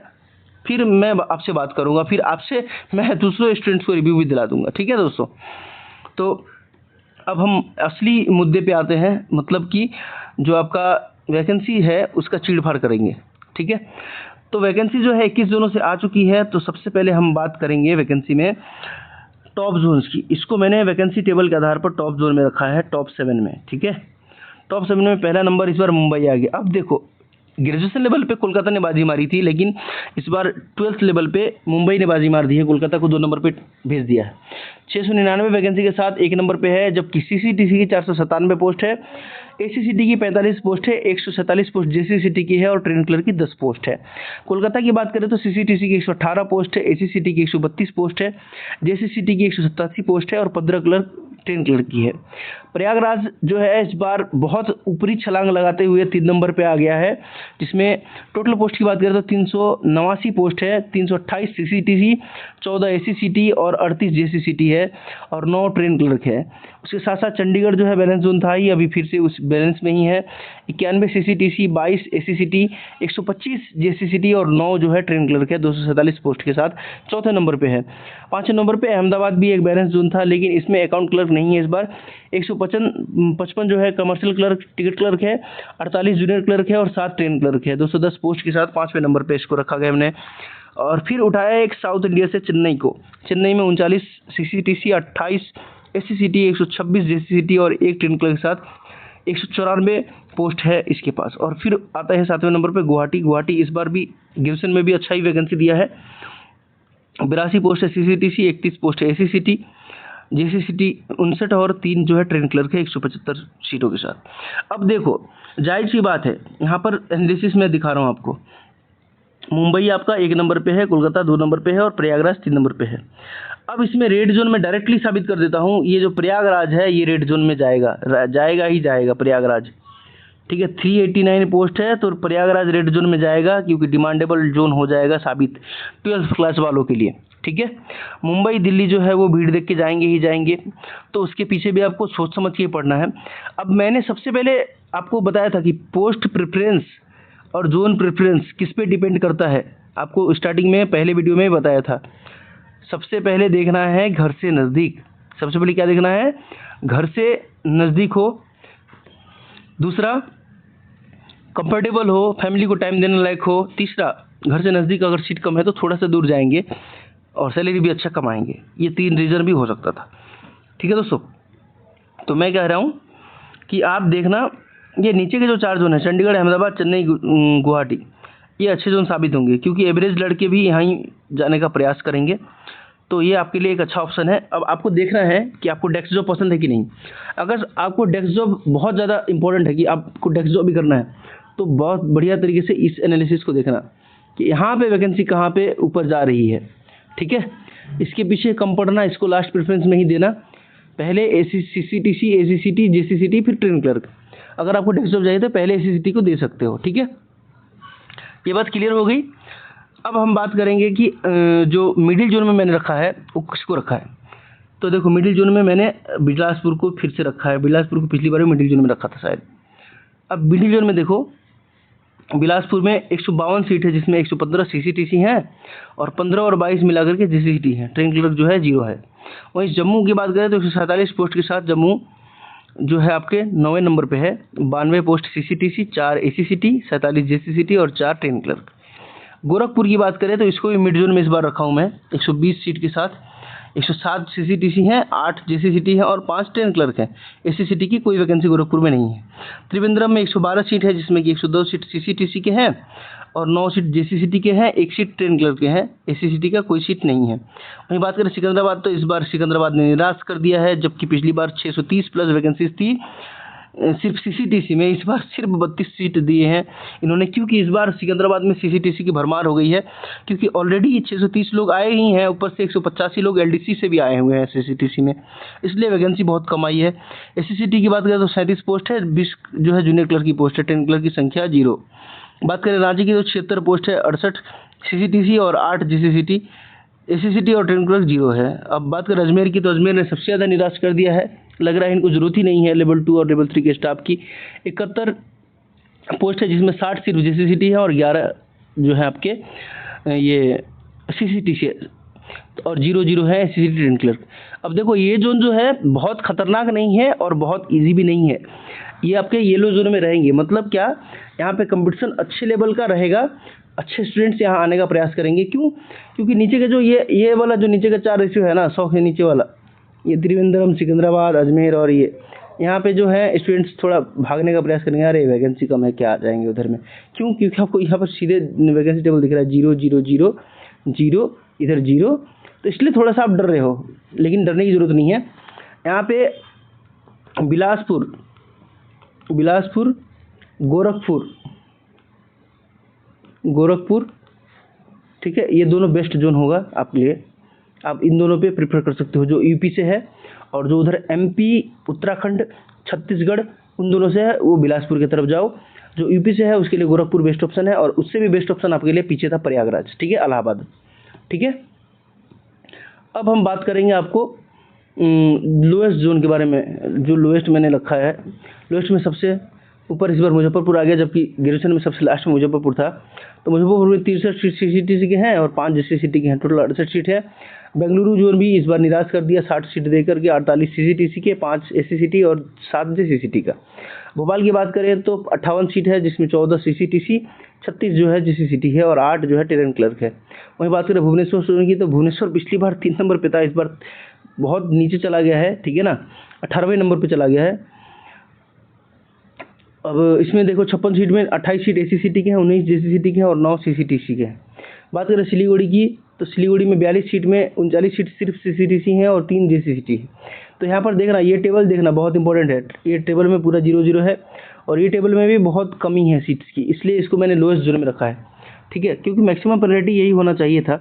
फिर मैं आपसे बात करूंगा, फिर आपसे मैं दूसरे स्टूडेंट्स को रिव्यू भी दिला दूंगा। ठीक है दोस्तों, तो अब हम असली मुद्दे पे आते हैं, मतलब कि जो आपका वैकेंसी है उसका चीड़-फाड़ करेंगे। ठीक है, तो वैकेंसी जो है 21 जोनों से आ चुकी है। तो सबसे पहले हम बात करेंगे वैकेंसी में टॉप जोन्स की। इसको मैंने वैकेंसी टेबल के आधार पर टॉप जोन में रखा है, टॉप 7 में। ठीक है, टॉप 7 में पहला नंबर इस बार मुंबई आ गया। अब देखो, ग्रेजुएशन लेवल पे कोलकाता ने बाजी मारी थी, लेकिन इस बार 12th लेवल पे मुंबई ने बाजी मार दी है, कोलकाता को 2 नंबर पे भेज दिया है। 699 वैकेंसी के साथ 1 नंबर पे है, जबकि CCTC की 497 पोस्ट है, ACCT की 45 पोस्ट है, 147 पोस्ट JCCT की है और ट्रेन क्लर्क की 10 पोस्ट है। कोलकाता की बात करें तो CCTC की 118 पोस्ट है, ACCT की 132 पोस्ट है, JCCT की 187 पोस्ट है और 15 क्लर्क ट्रेन क्लर्क की है। प्रयागराज जो है इस बार बहुत ऊपरी छलांग लगाते हुए 3 नंबर पे आ गया है, जिसमें टोटल पोस्ट की बात करें तो 389 पोस्ट है, 328 CCTC, 14 ACCT और 38 JCCT है और 9 ट्रेन क्लर्क है। उसके साथ साथ चंडीगढ़ जो है बैलेंस जोन था ही, अभी फिर से उस बैलेंस में ही है। 91 CCTC, 22 ACCT, 125 JCCT और 9 जो है ट्रेन क्लर्क है 247 पोस्ट के साथ, चौथे नंबर पे है। 5वें नंबर पे अहमदाबाद भी एक बैलेंस जोन था, लेकिन इसमें अकाउंट क्लर्क नहीं है इस बार। 155 जो है कमर्शियल क्लर्क, टिकट क्लर्क है, 48 जूनियर क्लर्क है और 7 ट्रेन क्लर्क है। 210 पोस्ट के साथ 5वें नंबर पे इसको रखा गया हमने। और फिर उठाया एक साउथ इंडिया से चेन्नई को। चेन्नई में 39 CCTC, 28 ACCT, 126 JCCT और 1 ट्रेन क्लर्क के साथ 194 पोस्ट है इसके पास। और फिर आता है 7वें नंबर पे गुवाहाटी इस बार भी ग्रेजुएशन में भी अच्छा ही वैकेंसी दिया है। 82 पोस्ट है CCTC, 31 पोस्ट है ACCT, JCCT 59 और 3 जो है ट्रेन क्लर्क है 175 सीटों के साथ। अब देखो, जाहिर सी बात है, यहाँ पर एनालिसिस में दिखा रहा हूँ आपको। मुंबई आपका 1 नंबर पे है, कोलकाता 2 नंबर पे है और प्रयागराज 3 नंबर पे है। अब इसमें रेड जोन में डायरेक्टली साबित कर देता हूँ, ये जो प्रयागराज है ये रेड जोन में जाएगा ही जाएगा प्रयागराज। ठीक है, 389 पोस्ट है तो प्रयागराज रेड जोन में जाएगा, क्योंकि डिमांडेबल जोन हो जाएगा साबित 12th क्लास वालों के लिए। ठीक है, मुंबई दिल्ली जो है वो भीड़ देख के जाएंगे ही जाएंगे, तो उसके पीछे भी आपको सोच समझ के पढ़ना है। अब मैंने सबसे पहले आपको बताया था कि पोस्ट प्रेफरेंस और जोन प्रेफरेंस किस पे डिपेंड करता है, आपको स्टार्टिंग में पहले वीडियो में बताया था। सबसे पहले देखना है घर से नज़दीक, सबसे पहले क्या देखना है, घर से नज़दीक हो, दूसरा कंफर्टेबल हो, फैमिली को टाइम देने लायक हो, तीसरा घर से नज़दीक अगर सीट कम है तो थोड़ा सा दूर जाएंगे और सैलरी भी अच्छा कमाएंगे। ये 3 रीज़न भी हो सकता था। ठीक है दोस्तों, तो मैं कह रहा हूँ कि आप देखना ये नीचे के जो 4 जोन है, चंडीगढ़, अहमदाबाद, चेन्नई, गुवाहाटी, ये अच्छे जोन साबित होंगे क्योंकि एवरेज लड़के भी यहाँ ही जाने का प्रयास करेंगे। तो ये आपके लिए एक अच्छा ऑप्शन है। अब आपको देखना है कि आपको डेस्क जॉब पसंद है कि नहीं। अगर आपको डेस्क जॉब बहुत ज़्यादा इंपॉर्टेंट है कि आपको डेस्क जॉब भी करना है, तो बहुत बढ़िया तरीके से इस एनालिसिस को देखना कि यहाँ पे वैकेंसी कहाँ पे ऊपर जा रही है। ठीक है, इसके पीछे कम पड़ना, इसको लास्ट प्रेफरेंस में ही देना। पहले CCTC, ACCT, JCCT, फिर ट्रेन क्लर्क। अगर आपको डेस्क जॉब चाहिए तो पहले ACCT को दे सकते हो। ठीक है, ये बात क्लियर हो गई। अब हम बात करेंगे कि जो मिडिल जोन में मैंने रखा है वो किसको रखा है। तो देखो, मिडिल जोन में मैंने बिलासपुर को फिर से रखा है। बिलासपुर को पिछली बार मिडिल जोन में रखा था शायद। अब मिडिल जोन में देखो, बिलासपुर में 152 सीट है जिसमें 115 CCTC हैं और 15 और 22 मिलाकर के JCCT हैं। ट्रेन क्लर्क जो है 0 है। वहीं जम्मू की बात करें तो 147 पोस्ट के साथ जम्मू जो है आपके 9वें नंबर पे है। 92 पोस्ट CCTC, 4 ACCT, 47 JCCT और 4 ट्रेन क्लर्क। गोरखपुर की बात करें तो इसको भी मिड जोन में इस बार रखा हूँ मैं, 120 सीट के साथ 107 CCTC हैं, 8 JCCT हैं और 5 ट्रेन क्लर्क हैं। ACCT की कोई वैकेंसी गोरखपुर में नहीं है। त्रिवेंद्रम में 112 सीट है जिसमें कि 102 सीट CCTC के हैं और 9 सीट JCCT के हैं, 1 सीट ट्रेन क्लर्क के हैं। ACCT का कोई सीट नहीं है। वहीं बात करें सिकंदराबाद, तो इस बार सिकंदराबाद ने निराश कर दिया है, जबकि पिछली बार 630 प्लस वैकेंसीज थी सिर्फ CCTC में। इस बार सिर्फ 32 सीट दिए हैं इन्होंने, क्योंकि इस बार सिकंदराबाद में CCTC की भरमार हो गई है, क्योंकि ऑलरेडी 630 लोग आए ही हैं, ऊपर से 185 लोग LDC से भी आए हुए हैं CCTC में, इसलिए वैकेंसी बहुत कम आई है। ACCT की बात करें तो 37 पोस्ट है, 20 जो है जूनियर क्लर्क की पोस्ट है, ट्रेन क्लर्क की संख्या 0। बात करें रांची की तो 76 पोस्ट है, 68 CCTC और 8 JCCT। ACCT और ट्रेन क्लर्क 0 है। अब बात करें अजमेर की, तो अजमेर ने सबसे ज़्यादा निराश कर दिया है। लग रहा है इनको ज़रूरत ही नहीं है लेवल 2 और लेवल 3 के स्टाफ की। 71 पोस्ट है जिसमें 60 सिर्फ JCCT है और 11 जो है आपके ये CCTC और 0 है ACCT ट्रेन क्लर्क। अब देखो, ये जोन जो है बहुत खतरनाक नहीं है और बहुत ईजी भी नहीं है। ये आपके येलो जोन में रहेंगे। मतलब क्या, यहाँ पे कंपटीशन अच्छे लेवल का रहेगा, अच्छे स्टूडेंट्स यहाँ आने का प्रयास करेंगे। क्यों? क्योंकि नीचे के जो ये वाला जो नीचे का 4 रेशियो है ना, 100 के नीचे वाला, ये त्रिवेंद्रम, सिकंदराबाद, अजमेर और ये यहाँ पे जो है स्टूडेंट्स थोड़ा भागने का प्रयास करेंगे, अरे वैकेंसी कम है क्या आ जाएंगे उधर में। क्यों? क्योंकि आपको यहाँ पर सीधे वैकेंसी टेबल दिख रहा है 0 0 0 0, इधर 0, तो इसलिए थोड़ा सा आप डर रहे हो, लेकिन डरने की ज़रूरत नहीं है। यहाँ पे बिलासपुर, गोरखपुर, ठीक है, ये दोनों बेस्ट जोन होगा आपके लिए। आप इन दोनों पे प्रेफर कर सकते हो, जो यूपी से है और जो उधर MP, उत्तराखंड, छत्तीसगढ़, उन दोनों से है वो बिलासपुर की तरफ जाओ। जो यूपी से है उसके लिए गोरखपुर बेस्ट ऑप्शन है, और उससे भी बेस्ट ऑप्शन आपके लिए पीछे था प्रयागराज, ठीक है, इलाहाबाद। ठीक है, अब हम बात करेंगे आपको लोएस्ट जोन के बारे में। जो लोएस्ट मैंने रखा है, लोएस्ट में सबसे ऊपर इस बार मुजफ्फरपुर आ गया, जबकि ग्रेजुएशन में सबसे लास्ट में मुजफ्फरपुर था। तो मुजफ्फरपुर में 63 सीट CCTC के हैं और 5 JCCT के हैं, टोटल 68 सीट है। बेंगलुरु जोन भी इस बार निराश कर दिया, 60 सीट देकर के, 48 CCTC के, 5 ACCT और 7 JCCT का। भोपाल की बात करें तो 58 सीट है जिसमें 14 CCTC, 36 जो है JCCT है और 8 जो है ट्रेन क्लर्क है। वहीं बात करें भुवनेश्वर जोन की, तो भुवनेश्वर पिछली बार 3 नंबर पे था, इस बार बहुत नीचे चला गया है, ठीक है ना, 18वें नंबर पर चला गया है। अब इसमें देखो 56 सीट में 28 सीट ACCT के हैं, 19 JCCT के हैं और 9 CCTC के हैं। बात करें सिलीगुड़ी की, तो सिलीगुड़ी में 42 सीट में 39 सीट सिर्फ CCTC हैं और 3 JCCT है। तो यहाँ पर देखना, ये टेबल देखना बहुत इंपॉर्टेंट है। ये टेबल में पूरा 0 0 है और ये टेबल में भी बहुत कमी है सीट्स की, इसलिए इसको मैंने लोएस्ट जोन में रखा है, ठीक है, क्योंकि मैक्सिमम प्रायोरिटी यही होना चाहिए था।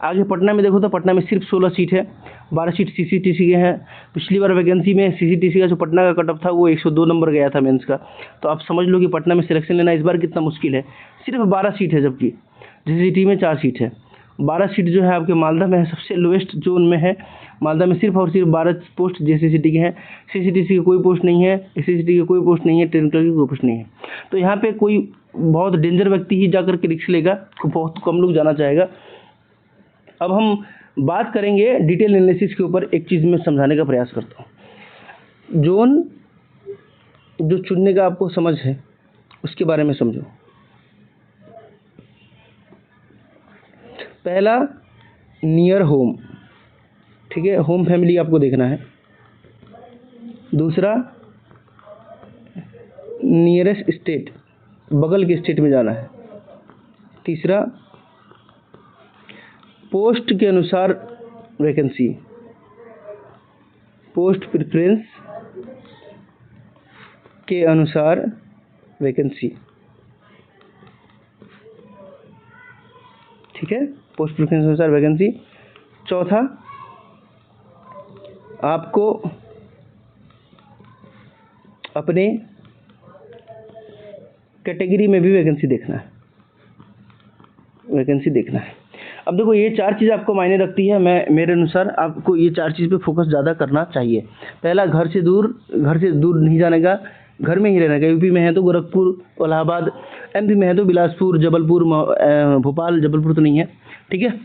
आगे पटना में देखो तो पटना में सिर्फ 16 सीट है, 12 सीट CCTC के हैं। पिछली बार वैकेंसी में CCTC का जो पटना का कट ऑफ था वो 102 नंबर गया था मेंस का। तो आप समझ लो कि पटना में सिलेक्शन लेना इस बार कितना मुश्किल है। सिर्फ 12 सीट है, जबकि JCCT में 4 सीट है। 12 सीट जो है आपके मालदा में है, सबसे लोएस्ट जोन में है। मालदा में सिर्फ और सिर्फ 12 पोस्ट JCCT के हैं, CCTC की कोई पोस्ट नहीं है, ACCT की कोई पोस्ट नहीं है, ट्रेन क्लर्क की कोई पोस्ट नहीं है। तो यहाँ पे कोई बहुत डेंजर व्यक्ति ही जाकर के रिस्क लेगा, बहुत कम लोग जाना चाहेगा। अब हम बात करेंगे डिटेल एनालिसिस के ऊपर। एक चीज़ मैं समझाने का प्रयास करता हूँ। जोन जो चुनने का आपको समझ है उसके बारे में समझो। पहला नियर होम, ठीक है, होम फैमिली आपको देखना है। दूसरा नियरेस्ट स्टेट, बगल के स्टेट में जाना है। तीसरा पोस्ट के अनुसार वैकेंसी, पोस्ट प्रेफरेंस के अनुसार वैकेंसी, ठीक है, पोस्ट प्रेफरेंस के अनुसार वैकेंसी। चौथा आपको अपने कैटेगरी में भी वैकेंसी देखना है, वैकेंसी देखना है। अब देखो ये चार चीज़ आपको मायने रखती है। मेरे अनुसार आपको ये चार चीज़ पे फोकस ज़्यादा करना चाहिए। पहला घर से दूर नहीं जाने का, घर में ही रहने का। यूपी में है तो गोरखपुर, इलाहाबाद, एमपी में है तो बिलासपुर, जबलपुर, भोपाल, जबलपुर तो नहीं है, ठीक है।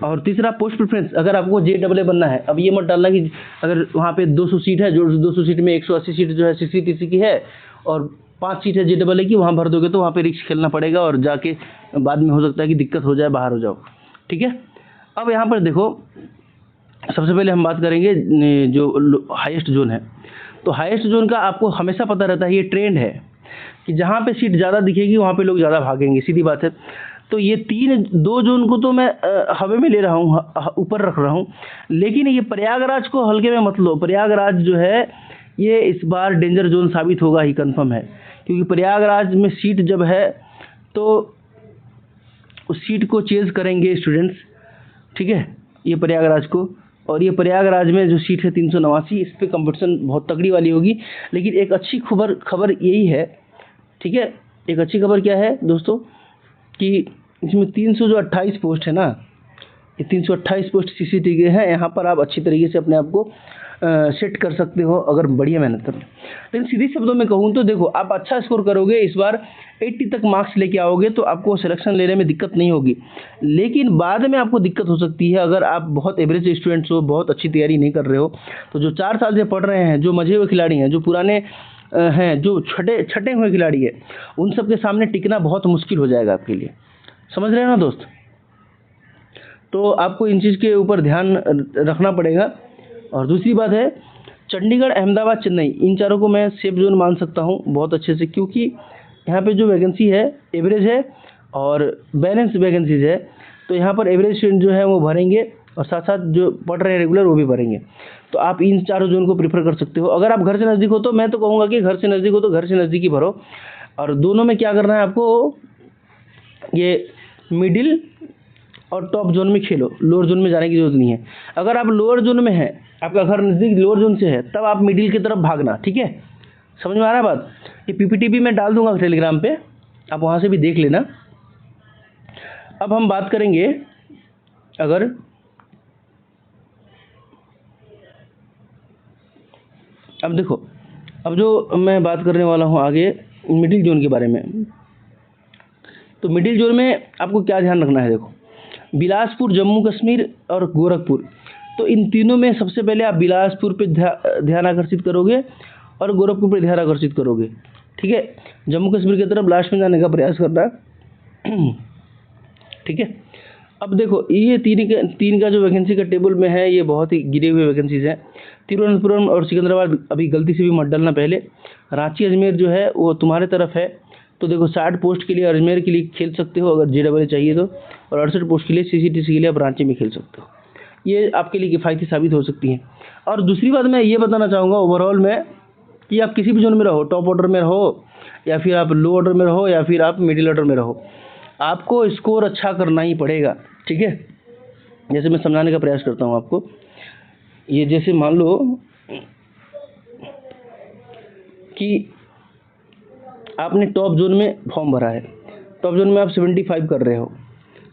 और तीसरा पोस्ट प्रेफरेंस, अगर आपको JEE बनना है, अब ये मत डालना कि अगर वहाँ पे 200 सीट है, जो 200 सीट में 180 सीट जो है CC की है और 5 सीट है JEE की, वहाँ भर दोगे तो वहाँ पे रिस्क खेलना पड़ेगा और जाके बाद में हो सकता है कि दिक्कत हो जाए, बाहर हो जाओ, ठीक है। अब यहाँ पर देखो, सबसे पहले हम बात करेंगे जो हाईएस्ट जोन है। तो हाईएस्ट जोन का आपको हमेशा पता रहता है, ये ट्रेंड है कि जहाँ पे सीट ज़्यादा दिखेगी वहाँ पे लोग ज़्यादा भागेंगे, सीधी बात है। तो ये 2 जोन को तो मैं हवा में ले रहा हूँ, ऊपर रख रहा हूँ, लेकिन ये प्रयागराज को हल्के में मत लो। प्रयागराज जो है ये इस बार डेंजर जोन साबित होगा ही, कंफर्म है, क्योंकि प्रयागराज में सीट जब है तो उस सीट को चेज करेंगे स्टूडेंट्स, ठीक है, ये प्रयागराज को। और ये प्रयागराज में जो सीट है 389, इस पर कंपटीशन बहुत तगड़ी वाली होगी। लेकिन एक अच्छी खबर यही है, ठीक है, एक अच्छी खबर क्या है दोस्तों, कि इसमें 328 पोस्ट है ना, ये 328 पोस्ट CCT के हैं। यहाँ पर आप अच्छी तरीके से अपने आप को सेट कर सकते हो अगर बढ़िया मेहनत करो। लेकिन सीधे शब्दों में कहूँ तो देखो, आप अच्छा स्कोर करोगे, इस बार 80 तक मार्क्स लेके आओगे तो आपको सिलेक्शन लेने में दिक्कत नहीं होगी। लेकिन बाद में आपको दिक्कत हो सकती है अगर आप बहुत एवरेज स्टूडेंट्स हो, बहुत अच्छी तैयारी नहीं कर रहे हो। तो जो 4 साल से पढ़ रहे हैं, जो मजे हुए खिलाड़ी हैं, जो पुराने हैं, जो छटे हुए खिलाड़ी है, उन सब के सामने टिकना बहुत मुश्किल हो जाएगा आपके लिए। समझ रहे हैं ना दोस्त? तो आपको इन चीज़ के ऊपर ध्यान रखना पड़ेगा। और दूसरी बात है, चंडीगढ़, अहमदाबाद, चेन्नई, इन चारों को मैं सेफ जोन मान सकता हूँ बहुत अच्छे से, क्योंकि यहाँ पे जो वैकेंसी है एवरेज है और बैलेंस वैकेंसीज है। तो यहाँ पर एवरेज स्टूडेंट जो है वो भरेंगे और साथ साथ जो पढ़ रहे हैं रेगुलर वो भी भरेंगे। तो आप इन चारों जोन को प्रीफर कर सकते हो। अगर आप घर से नज़दीक हो तो मैं तो कहूँगा कि घर से नज़दीक हो तो घर से नज़दीक ही भरो। और दोनों में क्या करना है आपको, ये मिडिल और टॉप जोन में खेलो, लोअर जोन में जाने की जरूरत नहीं है। अगर आप लोअर जोन में है, आपका घर नज़दीक लोअर जोन से है, तब आप मिडिल की तरफ भागना, ठीक है। समझ में आ रहा है बात? ये PPT भी मैं डाल दूंगा टेलीग्राम पे, आप वहाँ से भी देख लेना। अब हम बात करेंगे, अगर अब देखो, अब जो मैं बात करने वाला हूँ आगे मिडिल जोन के बारे में। तो मिडिल जोन में आपको क्या ध्यान रखना है, देखो, बिलासपुर, जम्मू कश्मीर और गोरखपुर। तो इन तीनों में सबसे पहले आप बिलासपुर पे ध्यान आकर्षित करोगे और गोरखपुर पे ध्यान आकर्षित करोगे, ठीक है। जम्मू कश्मीर की तरफ लास्ट में जाने का प्रयास करना, ठीक है। अब देखो, ये तीन का जो वैकेंसी का टेबल में है, ये बहुत ही गिरे हुए वैकेंसीज हैं। तिरुवनंतपुरम और सिकंदराबाद अभी गलती से भी मत डालना पहले। रांची, अजमेर जो है वो तुम्हारे तरफ है। तो देखो, 60 पोस्ट के लिए अजमेर के लिए खेल सकते हो अगर JEE चाहिए तो, और 68 पोस्ट के लिए CCTC के लिए आप रांची में खेल सकते हो। ये आपके लिए किफ़ायती साबित हो सकती हैं। और दूसरी बात मैं ये बताना चाहूँगा ओवरऑल में, कि आप किसी भी जोन में रहो, टॉप ऑर्डर में रहो या फिर आप लो ऑर्डर में रहो या फिर आप मिडिल ऑर्डर में रहो, आपको स्कोर अच्छा करना ही पड़ेगा, ठीक है। जैसे मैं समझाने का प्रयास करता हूँ आपको, ये जैसे मान लो कि आपने टॉप जोन में फॉर्म भरा है, टॉप जोन में आप 75 कर रहे हो,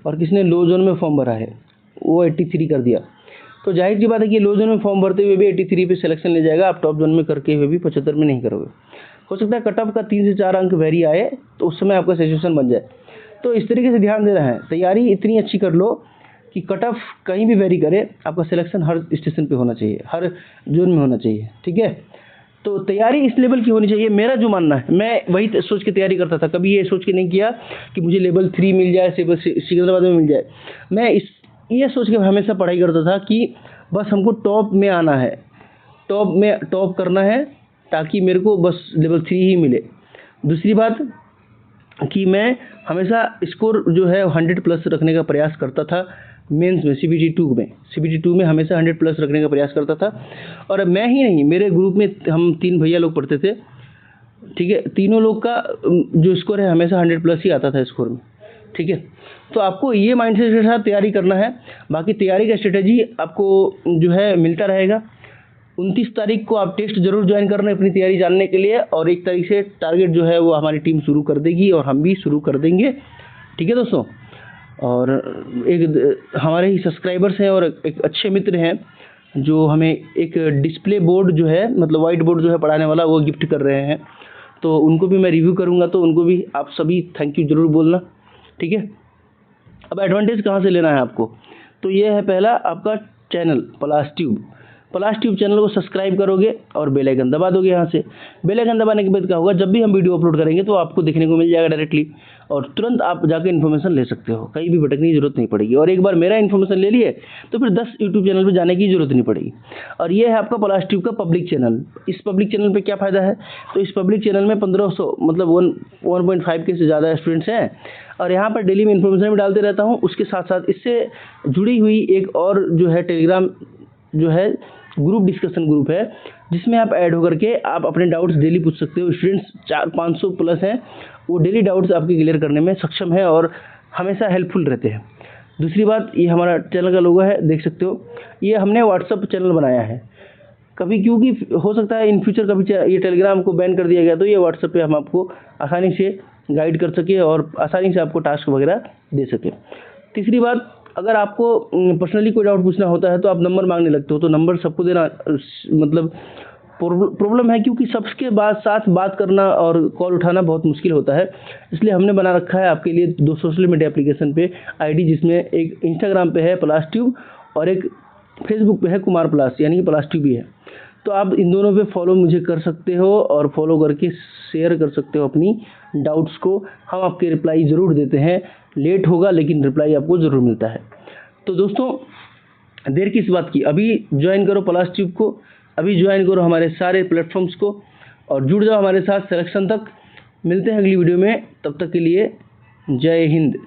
और किसने लो जोन में फॉर्म भरा है वो 83 कर दिया। तो जाहिर सी बात है कि लो जोन में फॉर्म भरते हुए भी 83 पे सिलेक्शन ले जाएगा, आप टॉप जोन में करके हुए भी 75 में नहीं करोगे। हो सकता है कट ऑफ का 3 से 4 अंक वेरी आए, तो उस समय आपका सिचुएशन बन जाए। तो इस तरीके से ध्यान देना है, तैयारी इतनी अच्छी कर लो कि कट ऑफ कहीं भी वेरी करे, आपका सिलेक्शन हर स्टेशन पे होना चाहिए, हर जोन में होना चाहिए, ठीक है। तो तैयारी इस लेवल की होनी चाहिए, मेरा जो मानना है। मैं वही सोच के तैयारी करता था, कभी ये सोच के नहीं किया कि मुझे लेवल 3 मिल जाए, सिकंदराबाद में मिल जाए। मैं ये सोच के हमेशा पढ़ाई करता था कि बस हमको टॉप में आना है, टॉप में टॉप करना है, ताकि मेरे को बस लेवल 3 ही मिले। दूसरी बात कि मैं हमेशा स्कोर जो है 100 प्लस रखने का प्रयास करता था मेंस में, CBT 2 में हमेशा 100 प्लस रखने का प्रयास करता था। और मैं ही नहीं, मेरे ग्रुप में हम 3 भैया लोग पढ़ते थे, ठीक है, तीनों लोग का जो स्कोर है हमेशा 100 प्लस ही आता था स्कोर में, ठीक है। तो आपको ये माइंडसेट के साथ तैयारी करना है। बाकी तैयारी का स्ट्रेटजी आपको जो है मिलता रहेगा। 29 तारीख को आप टेस्ट जरूर ज्वाइन करना अपनी तैयारी जानने के लिए, और 1 तारीख से टारगेट जो है वो हमारी टीम शुरू कर देगी और हम भी शुरू कर देंगे, ठीक है दोस्तों। और एक हमारे ही सब्सक्राइबर्स हैं और एक अच्छे मित्र हैं जो हमें एक डिस्प्ले बोर्ड जो है, मतलब वाइट बोर्ड जो है पढ़ाने वाला, वो गिफ्ट कर रहे हैं। तो उनको भी मैं रिव्यू करूँगा, तो उनको भी आप सभी थैंक यू जरूर बोलना, ठीक है। अब एडवांटेज कहाँ से लेना है आपको, तो ये है पहला आपका चैनल प्लस ट्यूब चैनल को सब्सक्राइब करोगे और बेल आइकन दबा दोगे। यहाँ से बेल आइकन दबाने के बाद क्या होगा, जब भी हम वीडियो अपलोड करेंगे तो आपको देखने को मिल जाएगा डायरेक्टली, और तुरंत आप जाकर इन्फॉर्मेशन ले सकते हो, कहीं भी भटकने की जरूरत नहीं पड़ेगी। और एक बार मेरा इन्फॉर्मेशन ले लिए तो फिर 10 यूट्यूब चैनल पर जाने की जरूरत नहीं पड़ेगी। और ये है आपका प्लस ट्यूब का पब्लिक चैनल। इस पब्लिक चैनल पे क्या फ़ायदा है, तो इस पब्लिक चैनल में 1500 मतलब 1.5 के से ज़्यादा स्टूडेंट्स हैं, और यहाँ पर डेली में इन्फॉर्मेशन भी डालते रहता हूँ। उसके साथ साथ इससे जुड़ी हुई एक और जो है टेलीग्राम जो है ग्रुप, डिस्कशन ग्रुप है, जिसमें आप ऐड होकर के आप अपने डाउट्स डेली पूछ सकते हो। स्टूडेंट्स 400-500 प्लस हैं, वो डेली डाउट्स आपके क्लियर करने में सक्षम है और हमेशा हेल्पफुल रहते हैं। दूसरी बात, ये हमारा चैनल का लोगो है, देख सकते हो। ये हमने व्हाट्सअप चैनल बनाया है, कभी क्योंकि हो सकता है इन फ्यूचर कभी ये टेलीग्राम को बैन कर दिया गया, तो ये व्हाट्सएप पे हम आपको आसानी से गाइड कर सके और आसानी से आपको टास्क वगैरह दे सके। तीसरी बात, अगर आपको पर्सनली कोई डाउट पूछना होता है तो आप नंबर मांगने लगते हो, तो नंबर सबको देना मतलब प्रॉब्लम है, क्योंकि सबके साथ बात करना और कॉल उठाना बहुत मुश्किल होता है। इसलिए हमने बना रखा है आपके लिए 2 सोशल मीडिया एप्लीकेशन पे आईडी, जिसमें एक इंस्टाग्राम पे है प्लस ट्यूब और एक फेसबुक पे है कुमार प्लस, यानी कि प्लस ट्यूब ही है। तो आप इन दोनों पे फॉलो मुझे कर सकते हो और फॉलो करके शेयर कर सकते हो अपनी डाउट्स को। हम आपके रिप्लाई ज़रूर देते हैं, लेट होगा लेकिन रिप्लाई आपको ज़रूर मिलता है। तो दोस्तों देर किस बात की, अभी ज्वाइन करो प्लस ट्यूब को, अभी ज्वाइन करो हमारे सारे प्लेटफॉर्म्स को और जुड़ जाओ हमारे साथ सिलेक्शन तक। मिलते हैं अगली वीडियो में, तब तक के लिए जय हिंद।